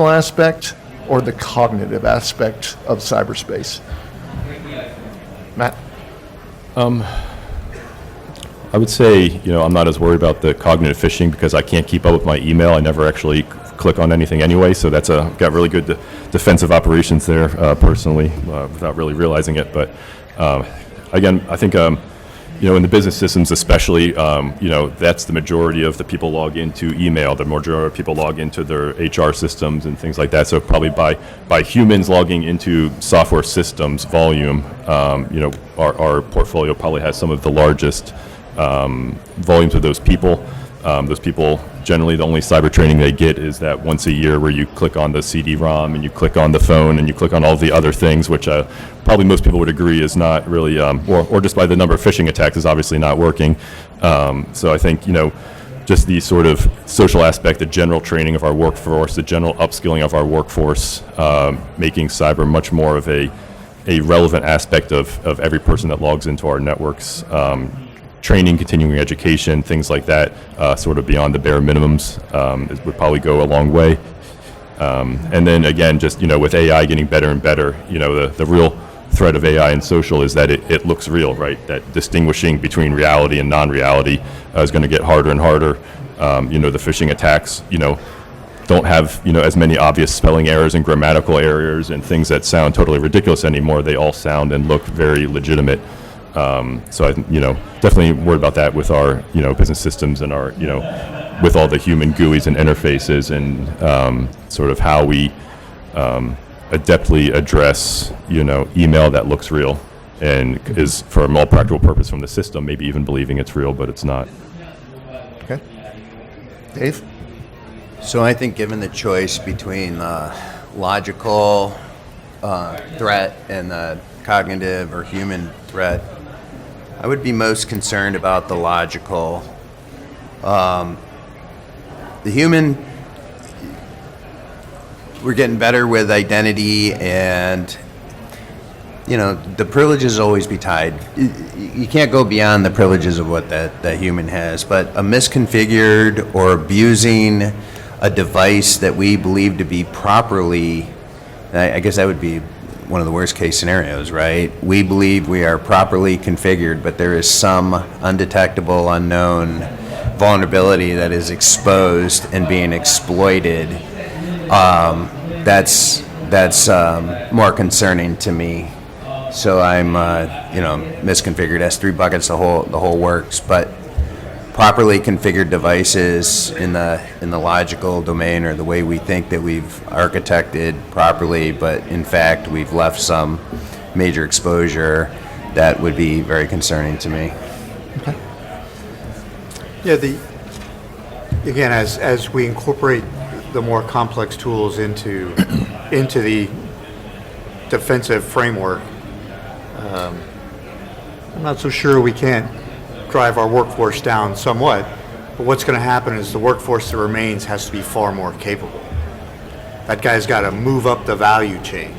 aspect or the cognitive aspect of cyberspace. Matt? I would say, I'm not as worried about the cognitive phishing because I can't keep up with my email. I never actually click on anything anyway, so that's got really good defensive operations there personally without really realizing it. But again, I think in the business systems especially, that's the majority of the people log into email. The majority of people log into their HR systems and things like that. So probably by humans logging into software systems volume, our portfolio probably has some of the largest volumes of those people. Those people, generally the only cyber training they get is that once a year where you click on the CD-ROM and you click on the phone and you click on all the other things, which probably most people would agree is not really, or just by the number of phishing attacks is obviously not working. So I think, just the sort of social aspect, the general training of our workforce, the general upskilling of our workforce, making cyber much more of a relevant aspect of every person that logs into our networks. Training, continuing education, things like that, sort of beyond the bare minimums, would probably go a long way. And then again, just with AI getting better and better, the real threat of AI and social is that it looks real, right? That distinguishing between reality and non-reality is going to get harder and harder. The phishing attacks, don't have as many obvious spelling errors and grammatical errors and things that sound totally ridiculous anymore. They all sound and look very legitimate. So I, definitely worried about that with our, business systems and our, with all the human GUIs and interfaces and sort of how we adeptly address, email that looks real and is for a more practical purpose from the system, maybe even believing it's real, but it's not. Okay. Dave? So I think given the choice between the logical threat and the cognitive or human threat, I would be most concerned about the logical. The human, we're getting better with identity and, the privileges always be tied. You can't go beyond the privileges of what that human has, but a misconfigured or abusing a device that we believe to be properly, I guess that would be one of the worst case scenarios, right? We believe we are properly configured, but there is some undetectable, unknown vulnerability that is exposed and being exploited. That's more concerning to me. So I'm, misconfigured S3 buckets, the whole works, but properly configured devices in the logical domain or the way we think that we've architected properly, but in fact we've left some major exposure, that would be very concerning to me. Okay. Yeah, again, as we incorporate the more complex tools into the defensive framework, I'm not so sure we can't drive our workforce down somewhat, but what's going to happen is the workforce that remains has to be far more capable. That guy's got to move up the value chain,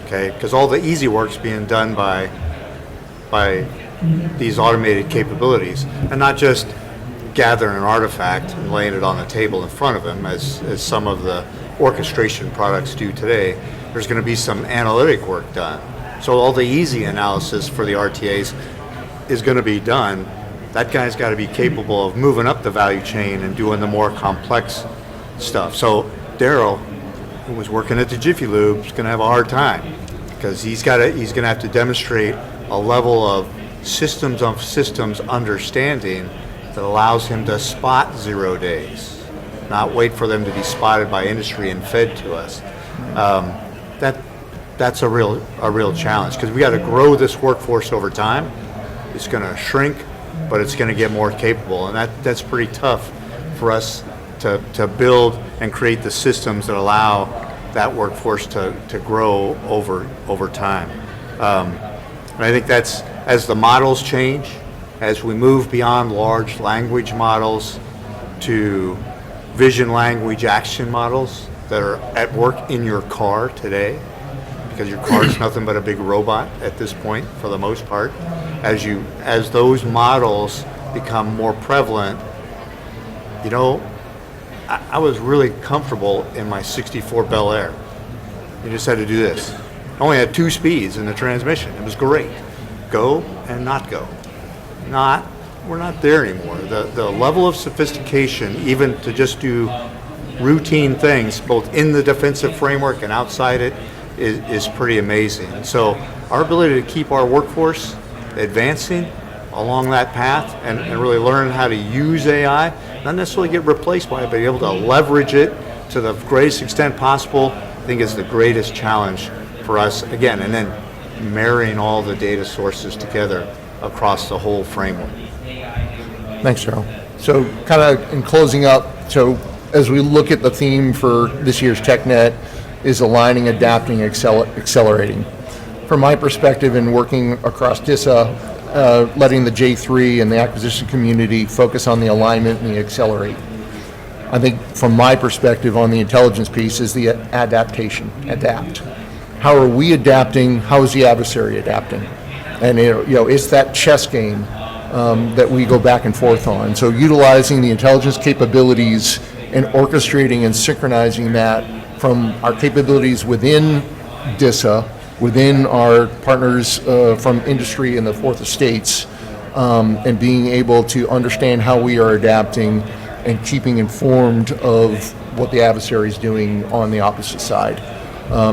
okay? Because all the easy work's being done by these automated capabilities, and not just gathering an artifact and laying it on the table in front of him, as some of the orchestration products do today. There's going to be some analytic work done. So all the easy analysis for the RTAs is going to be done that guy's got to be capable of moving up the value chain and doing the more complex stuff. So Daryl, who was working at the Jiffy Lube, is going to have a hard time because he's going to have to demonstrate a level of systems understanding that allows him to spot 0 days, not wait for them to be spotted by industry and fed to us. That's a real challenge because we got to grow this workforce over time. It's going to shrink, but it's going to get more capable, and that's pretty tough for us to build and create the systems that allow that workforce to grow over time. And I think that's, as the models change, as we move beyond large language models to vision language action models that are at work in your car today, because your car is nothing but a big robot at this point for the most part. As those models become more prevalent, I was really comfortable in my 64 Bel Air. You just had to do this. I only had 2 speeds in the transmission. It was great. Go and not go. We're not there anymore. The level of sophistication, even to just do routine things, both in the defensive framework and outside it, is pretty amazing. And so our ability to keep our workforce advancing along that path and really learn how to use AI, not necessarily get replaced by it, but be able to leverage it to the greatest extent possible, I think is the greatest challenge for us, again, and then marrying all the data sources together across the whole framework. Thanks, Daryl. So kind of in closing up, so as we look at the theme for this year's TechNet is aligning, adapting, accelerating. From my perspective in working across DISA, letting the J3 and the acquisition community focus on the alignment and the accelerate. I think from my perspective on the intelligence piece is the adaptation, adapt. How are we adapting? How is the adversary adapting? And it's that chess game that we go back and forth on. So utilizing the intelligence capabilities and orchestrating and synchronizing that from our capabilities within DISA, within our partners from industry in the fourth estates, and being able to understand how we are adapting and keeping informed of what the adversary is doing on the opposite side.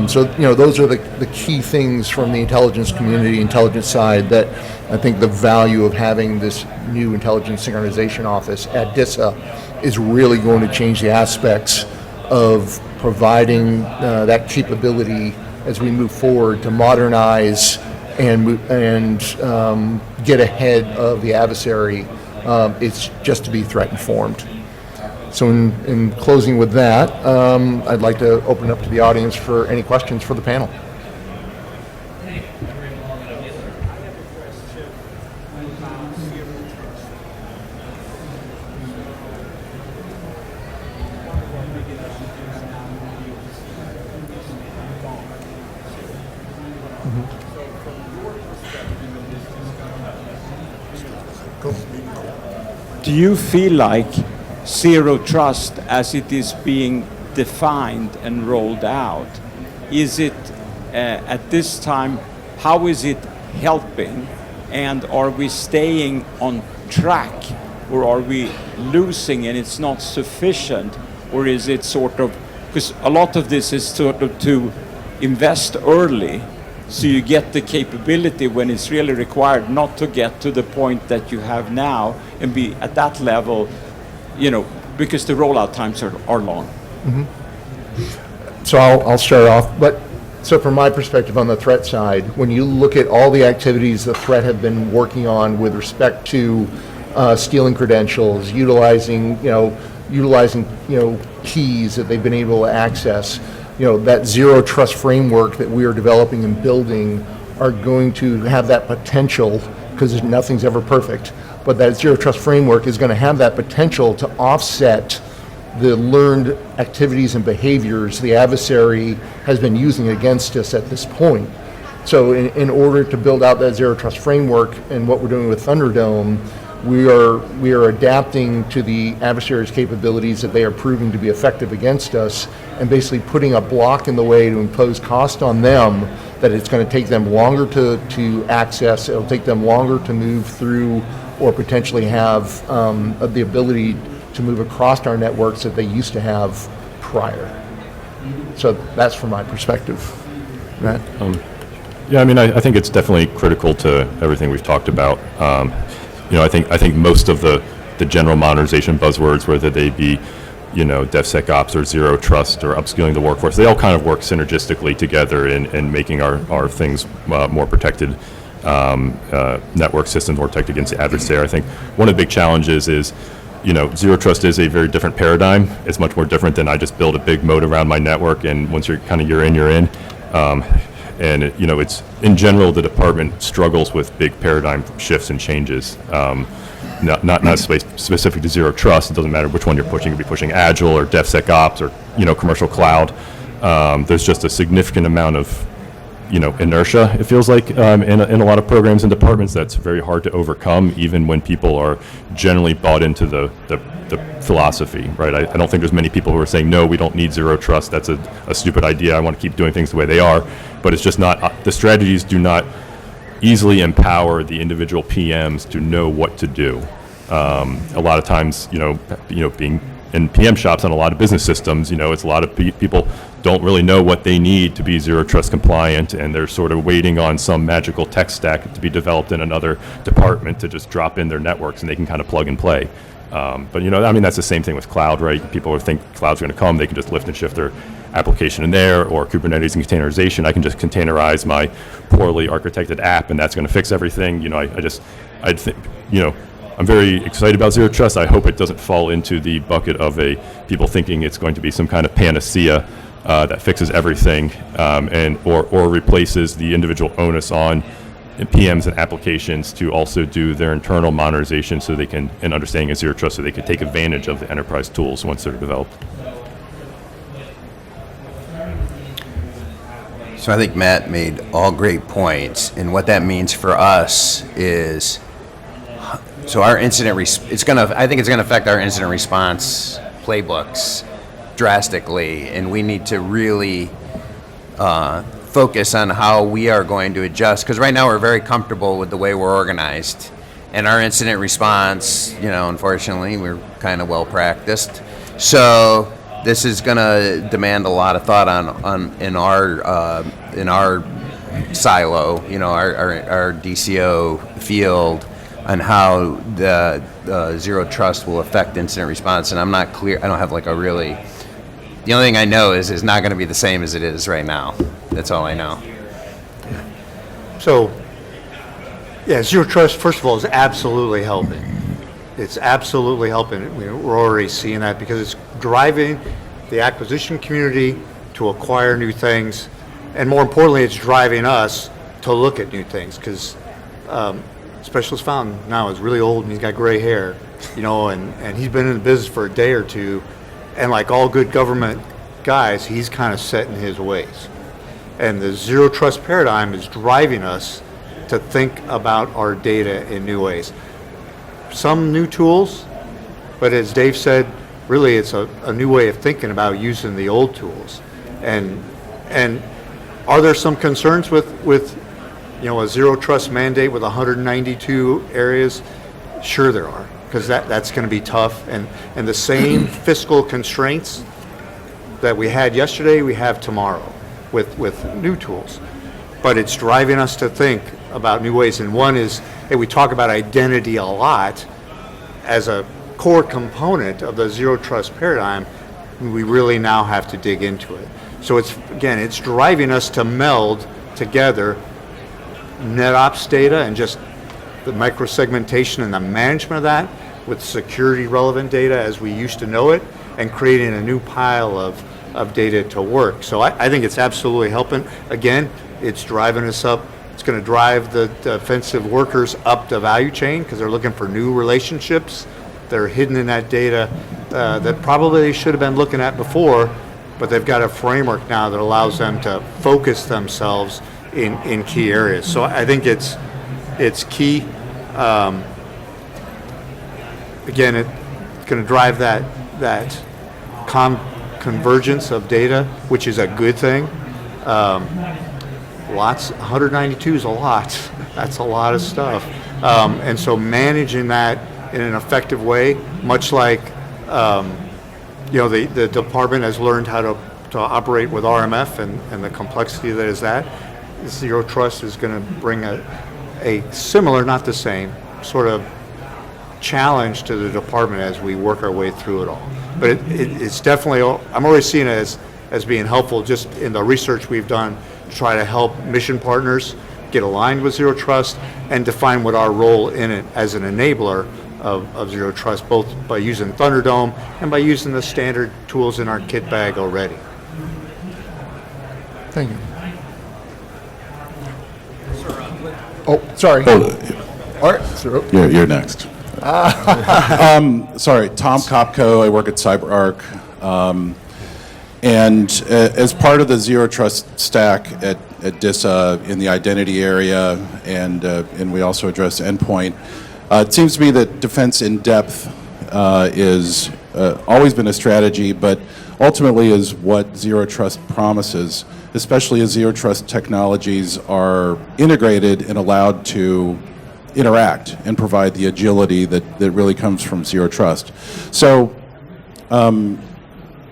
So those are the key things from the intelligence community, intelligence side, that I think the value of having this new intelligence synchronization office at DISA is really going to change the aspects of providing that capability as we move forward to modernize and get ahead of the adversary. It's just to be threat informed. So in closing with that, I'd like to open up to the audience for any questions for the panel. Do you feel like zero trust as it is being defined and rolled out, is it at this time, how is it helping, and are we staying on track, or are we losing and it's not sufficient, or is it sort of, because a lot of this is sort of to invest early so you get the capability when it's really required, not to get to the point that you have now and be at that level, because the rollout times are long. Mm-hmm. So I'll start off, but so from my perspective on the threat side, when you look at all the activities the threat have been working on with respect to stealing credentials, utilizing keys that they've been able to access, that zero trust framework that we are developing and building are going to have that potential, because nothing's ever perfect, but that zero trust framework is going to have that potential to offset the learned activities and behaviors the adversary has been using against us at this point. So in order to build out that zero trust framework and what we're doing with Thunderdome, we are adapting to the adversary's capabilities that they are proving to be effective against us, and basically putting a block in the way to impose cost on them that it's going to take them longer to access, it'll take them longer to move through or potentially have the ability to move across our networks that they used to have prior. So that's from my perspective. Matt? Yeah, I mean, I think it's definitely critical to everything we've talked about. I think most of the general modernization buzzwords, whether they be, DevSecOps or Zero Trust or upskilling the workforce, they all kind of work synergistically together in making our things more protected, network systems more protected against the adversary. I think one of the big challenges is, Zero Trust is a very different paradigm. It's much more different than I just build a big moat around my network, and once you're in, you're in. It's in general, the department struggles with big paradigm shifts and changes. Not specific to Zero Trust. It doesn't matter which one you're pushing. You could be pushing Agile or DevSecOps or commercial cloud. There's just a significant amount of inertia, it feels like, in a lot of programs and departments that's very hard to overcome, even when people are generally bought into the philosophy, right? I don't think there's many people who are saying, no, we don't need Zero Trust. That's a stupid idea. I want to keep doing things the way they are. But it's just not, the strategies do not easily empower the individual PMs to know what to do. A lot of times, being in PM shops on a lot of business systems, it's a lot of people don't really know what they need to be Zero Trust compliant, and they're sort of waiting on some magical tech stack to be developed in another department to just drop in their networks, and they can kind of plug and play. But that's the same thing with cloud, right? People think cloud's going to come, they can just lift and shift their application in there, or Kubernetes and containerization. I can just containerize my poorly architected app, and that's going to fix everything. I'm very excited about Zero Trust. I hope it doesn't fall into the bucket of people thinking it's going to be some kind of panacea that fixes everything, or replaces the individual onus on PMs and applications to also do their internal modernization so they can, and understanding of Zero Trust, so they can take advantage of the enterprise tools once they're developed. So I think Matt made all great points, and what that means for us is, so our incident, I think it's gonna affect our incident response playbooks drastically, and we need to really focus on how we are going to adjust, because right now we're very comfortable with the way we're organized, and our incident response, unfortunately, we're kind of well practiced. So this is going to demand a lot of thought in our silo, our DCO field, on how the Zero Trust will affect incident response. And I'm not clear. I don't have the only thing I know is it's not going to be the same as it is right now. That's all I know. So, Zero Trust, first of all, is absolutely helping. It's absolutely helping. We're already seeing that because it's driving the acquisition community to acquire new things, and more importantly, it's driving us to look at new things, because Specialist Fountain now is really old and he's got gray hair, and he's been in the business for a day or two, and like all good government guys, he's kind of set in his ways. And the Zero Trust paradigm is driving us to think about our data in new ways. Some new tools, but as Dave said, really it's a new way of thinking about using the old tools. And are there some concerns with a Zero Trust mandate with 192 areas? Sure there are, because that's going to be tough. And the same fiscal constraints that we had yesterday, we have tomorrow with new tools. But it's driving us to think about new ways. And one is, we talk about identity a lot as a core component of the Zero Trust paradigm. We really now have to dig into it. So it's driving us to meld together NetOps data and just the microsegmentation and the management of that with security relevant data as we used to know it, and creating a new pile of data to work. So I think it's absolutely helping. Again, it's driving us up. It's going to drive the defensive workers up the value chain, because they're looking for new relationships that are hidden in that data that probably they should have been looking at before, but they've got a framework now that allows them to focus themselves in key areas. So I think it's key. Again, it's going to drive that convergence of data, which is a good thing. 192 is a lot. That's a lot of stuff. And so managing that in an effective way, much like the department has learned how to operate with RMF and the complexity that is that, Zero Trust is going to bring a similar, not the same, sort of challenge to the department as we work our way through it all. But it's definitely, I'm always seeing it as being helpful just in the research we've done to try to help mission partners get aligned with Zero Trust and define what our role in it as an enabler of Zero Trust, both by using Thunderdome and by using the standard tools in our kit bag already. Thank you. Oh, sorry. All right, sir. You're next. Sorry, Tom Kopko. I work at CyberArk. And as part of the Zero Trust stack at DISA in the identity area, and we also address endpoint, it seems to me that defense in depth is always been a strategy, but ultimately is what Zero Trust promises, especially as Zero Trust technologies are integrated and allowed to interact and provide the agility that really comes from Zero Trust. So,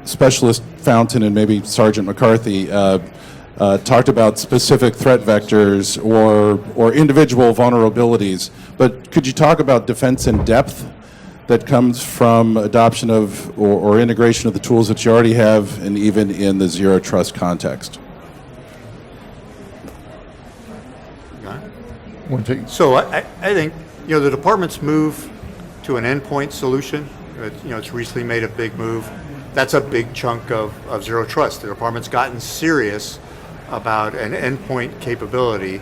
Specialist Fountain and maybe Sergeant McCarthy talked about specific threat vectors or individual vulnerabilities, but could you talk about defense in depth that comes from adoption of or integration of the tools that you already have, and even in the Zero Trust context? So I think the department's move to an endpoint solution. It's recently made a big move. That's a big chunk of Zero Trust. The department's gotten serious about an endpoint capability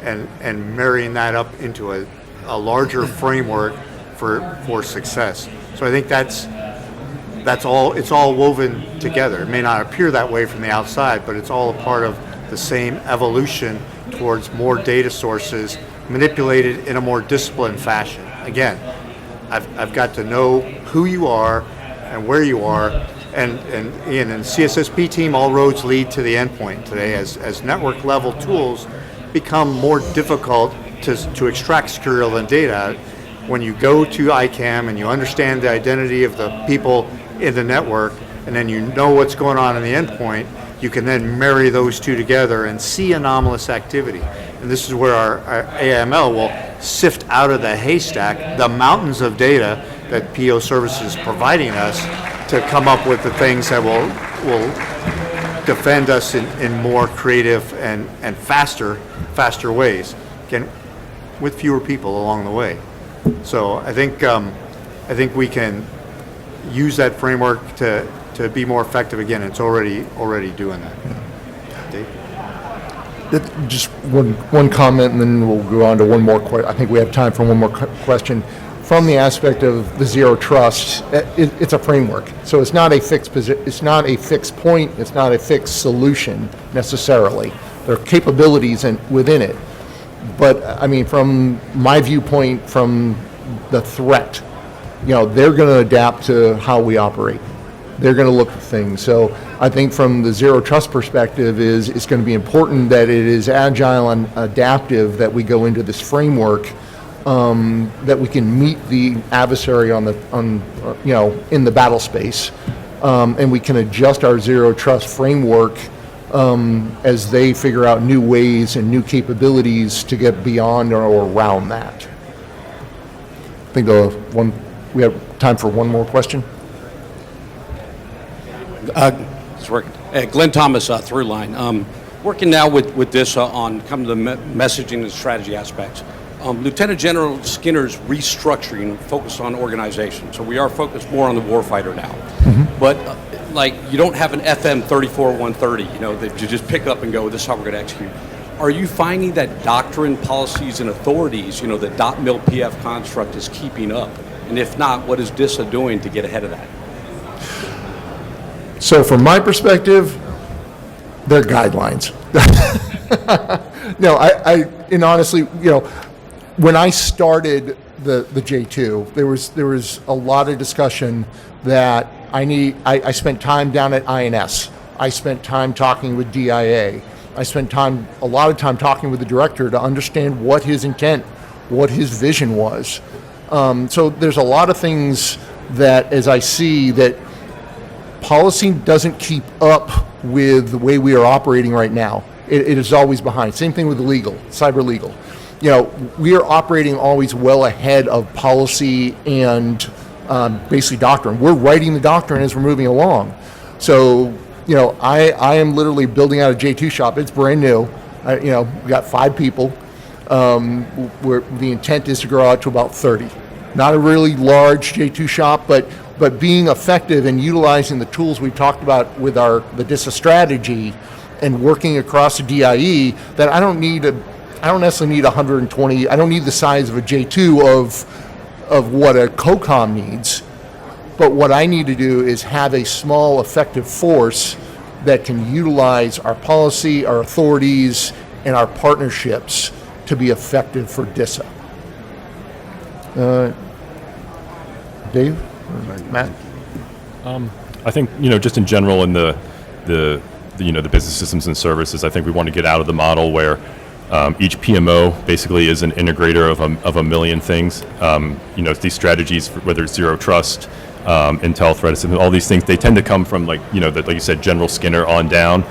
and marrying that up into a larger framework for success. So I think that's all. It's all woven together. It may not appear that way from the outside, but it's all a part of the same evolution towards more data sources manipulated in a more disciplined fashion. Again, I've got to know who you are and where you are, and Ian and the CSSP team, all roads lead to the endpoint today as network level tools become more difficult to extract secure relevant data. When you go to ICAM and you understand the identity of the people in the network, and then you know what's going on in the endpoint, you can then marry those two together and see anomalous activity. And this is where our AML will sift out of the haystack the mountains of data that PO Services is providing us to come up with the things that will defend us in more creative and faster ways, again, with fewer people along the way. So I think we can use that framework to be more effective. Again, it's already doing that. Dave? Just one comment, and then we'll go on to one more question. I think we have time for one more question. From the aspect of the Zero Trust, it's a framework. So it's not a fixed it's not a fixed point. It's not a fixed solution necessarily. There are capabilities within it. But I mean, from my viewpoint, from the threat, they're going to adapt to how we operate. They're going to look at things. So I think from the Zero Trust perspective it's going to be important that it is agile and adaptive, that we go into this framework, that we can meet the adversary in the battle space, and we can adjust our Zero Trust framework as they figure out new ways and new capabilities to get beyond or around that. I think we have time for one more question. It's working. Glenn Thomas, Throughline. Working now with DISA on kind of the messaging and strategy aspects. Lieutenant General Skinner's restructuring focused on organization. So we are focused more on the warfighter now. Mm-hmm. But you don't have an FM 34130, that you just pick up and go, this is how we're going to execute. Are you finding that doctrine, policies, and authorities, the .mil PF construct is keeping up? And if not, what is DISA doing to get ahead of that? So from my perspective, they're guidelines. No, and honestly, when I started the J2, there was a lot of discussion that I spent time down at INS. I spent time talking with DIA. I spent a lot of time talking with the director to understand what his intent what his vision was. So there's a lot of things that, as I see, that policy doesn't keep up with the way we are operating right now. It is always behind. Same thing with legal, cyber legal. We are operating always well ahead of policy and basically doctrine. We're writing the doctrine as we're moving along. So, I am literally building out a J2 shop. It's brand new. We got 5 people. Where the intent is to grow out to about 30. Not a really large J2 shop, but being effective and utilizing the tools we talked about with the DISA strategy and working across the DIE, that I don't necessarily need 120. I don't need the size of a J2 of what a COCOM needs. But what I need to do is have a small, effective force that can utilize our policy, our authorities, and our partnerships to be effective for DISA. Dave? Matt? I think, just in general in the business systems and services, I think we want to get out of the model where each PMO basically is an integrator of a million things. These strategies, whether it's zero trust, intel threat assessment, all these things, they tend to come from like you said, General Skinner on down.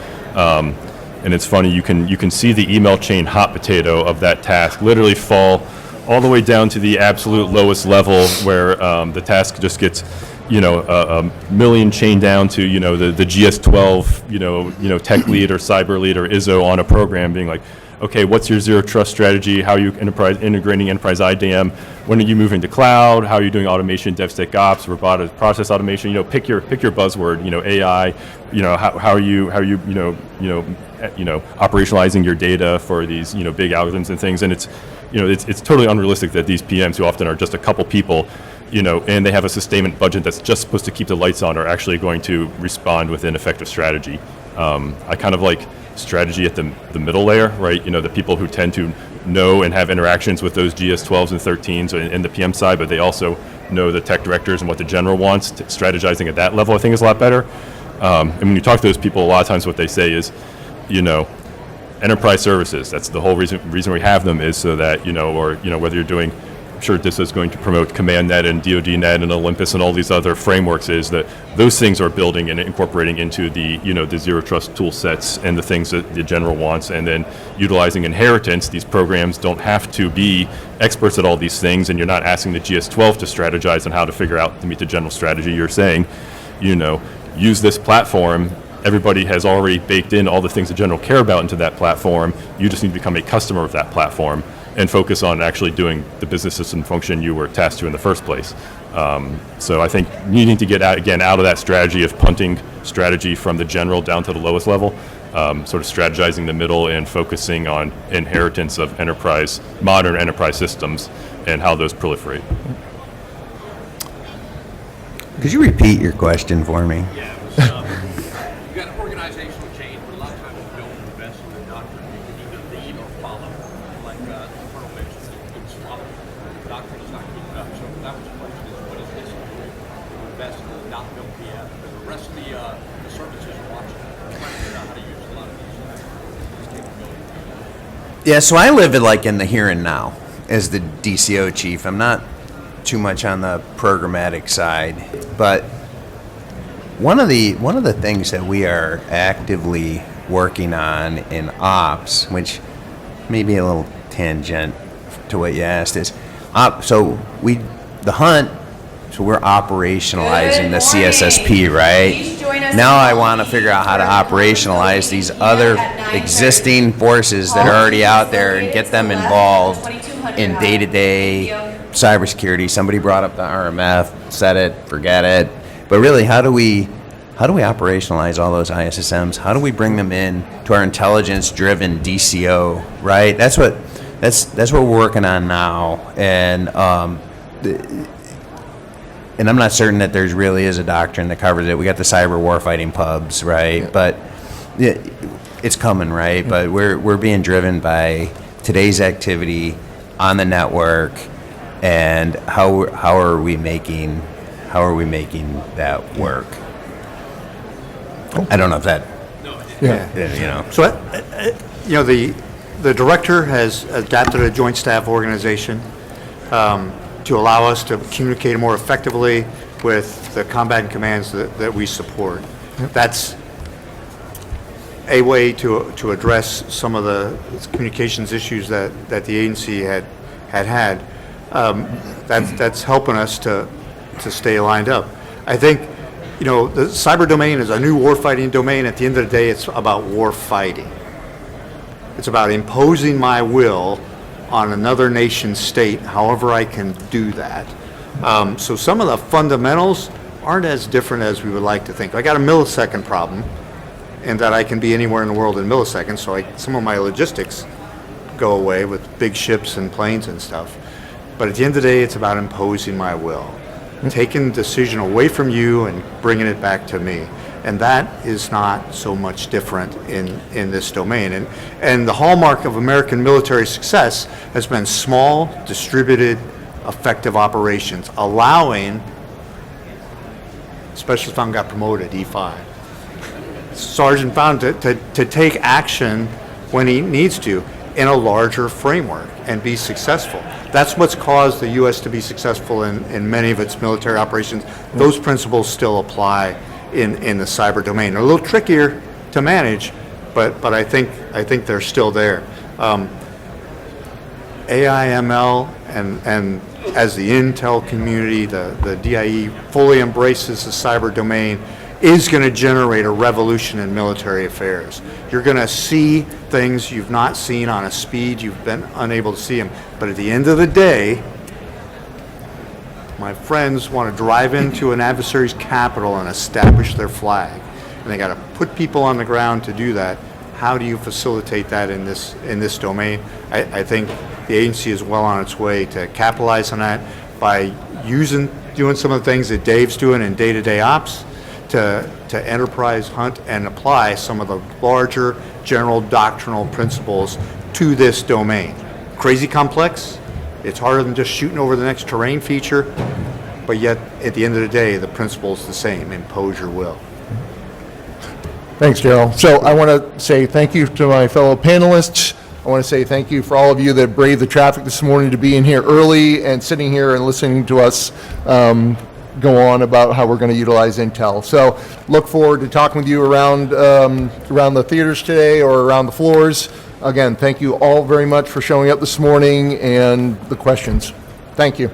And it's funny, you can see the email chain hot potato of that task literally fall all the way down to the absolute lowest level where the task just gets, a million chain down to, the GS12, tech lead or cyber lead or ISO on a program being like, okay, what's your zero trust strategy? How are you integrating enterprise IDM? When are you moving to cloud? How are you doing automation, DevSecOps, robotic process automation? Pick your buzzword. AI. How are you operationalizing your data for these big algorithms and things? And it's totally unrealistic that these PMs, who often are just a couple people, and they have a sustainment budget that's just supposed to keep the lights on, are actually going to respond with an effective strategy. I kind of like strategy at the middle layer, right? The people who tend to know and have interactions with those GS12s and 13s in the PM side, but they also know the tech directors and what the general wants. Strategizing at that level, I think, is a lot better. And when you talk to those people, a lot of times what they say is, enterprise services. That's the whole reason we have them, is so that, whether you're doing, I'm sure DISA is going to promote CommandNet and DoDNet and Olympus and all these other frameworks, is that those things are building and incorporating into the, the zero trust tool sets and the things that the general wants, and then utilizing inheritance. These programs don't have to be experts at all these things, and you're not asking the GS12 to strategize on how to figure out to meet the general strategy. You're saying, use this platform. Everybody has already baked in all the things the general care about into that platform. You just need to become a customer of that platform and focus on actually doing the business system function you were tasked to in the first place. So I think needing to get out of that strategy of punting strategy from the general down to the lowest level, sort of strategizing the middle and focusing on inheritance of modern enterprise systems and how those proliferate. Could you repeat your question for me? Yeah, you've got an organizational change, but a lot of times you don't invest in the doctrine. You can either lead or follow. Like Colonel mentioned, you can swap. The doctrine is not keeping up. So that was the question: is what is this doing to invest in the not-built PM? Because the rest of the services are watching, trying to figure out how to use a lot of these capabilities. Yeah, so I live in the here and now as the DCO chief. I'm not too much on the programmatic side, but one of the things that we are actively working on in ops, which may be a little tangent to what you asked, is so we're operationalizing the CSSP, right? Now I want to figure out how to operationalize these other existing forces that are already out there and get them involved in day-to-day cybersecurity. Somebody brought up the RMF, said it, forget it. But really, how do we operationalize all those ISSMs? How do we bring them in to our intelligence-driven DCO? Right. That's what we're working on now, and I'm not certain that there's really is a doctrine that covers it. We got the cyber warfighting pubs, right? Yeah. But it's coming, right? Yeah. But we're being driven by today's activity on the network. And how are we making that work? I don't know if that. Yeah. You know. So the director has adapted a joint staff organization to allow us to communicate more effectively with the combatant commands that we support. That's a way to address some of the communications issues that the agency had. That's helping us to stay lined up. I think, the cyber domain is a new warfighting domain. At the end of the day, it's about war fighting. It's about imposing my will on another nation's state, however I can do that. So some of the fundamentals aren't as different as we would like to think. I got a millisecond problem, and that I can be anywhere in the world in milliseconds, so some of my logistics go away with big ships and planes and stuff. But at the end of the day, it's about imposing my will, taking the decision away from you and bringing it back to me. And that is not so much different in this domain. And the hallmark of American military success has been small, distributed, effective operations, allowing Specialist Found got promoted, E5. Sergeant Found to take action when he needs to in a larger framework and be successful. That's what's caused the U.S. to be successful in many of its military operations. Those principles still apply in the cyber domain. They're a little trickier to manage, but I think they're still there. AI, ML, and as the intel community, the DIE fully embraces the cyber domain, is going to generate a revolution in military affairs. You're going to see things you've not seen on a speed you've been unable to see them. But at the end of the day, my friends want to drive into an adversary's capital and establish their flag. And they got to put people on the ground to do that. How do you facilitate that in this domain? I think the agency is well on its way to capitalize on that by doing some of the things that Dave's doing in day-to-day ops, to enterprise, hunt, and apply some of the larger general doctrinal principles to this domain. Crazy complex. It's harder than just shooting over the next terrain feature, but yet at the end of the day, the principle is the same: impose your will. Thanks, Daryl. So I want to say thank you to my fellow panelists. I want to say thank you for all of you that braved the traffic this morning to be in here early and sitting here and listening to us go on about how we're going to utilize Intel. So look forward to talking with you around the theaters today or around the floors. Again, thank you all very much for showing up this morning and the questions. Thank you.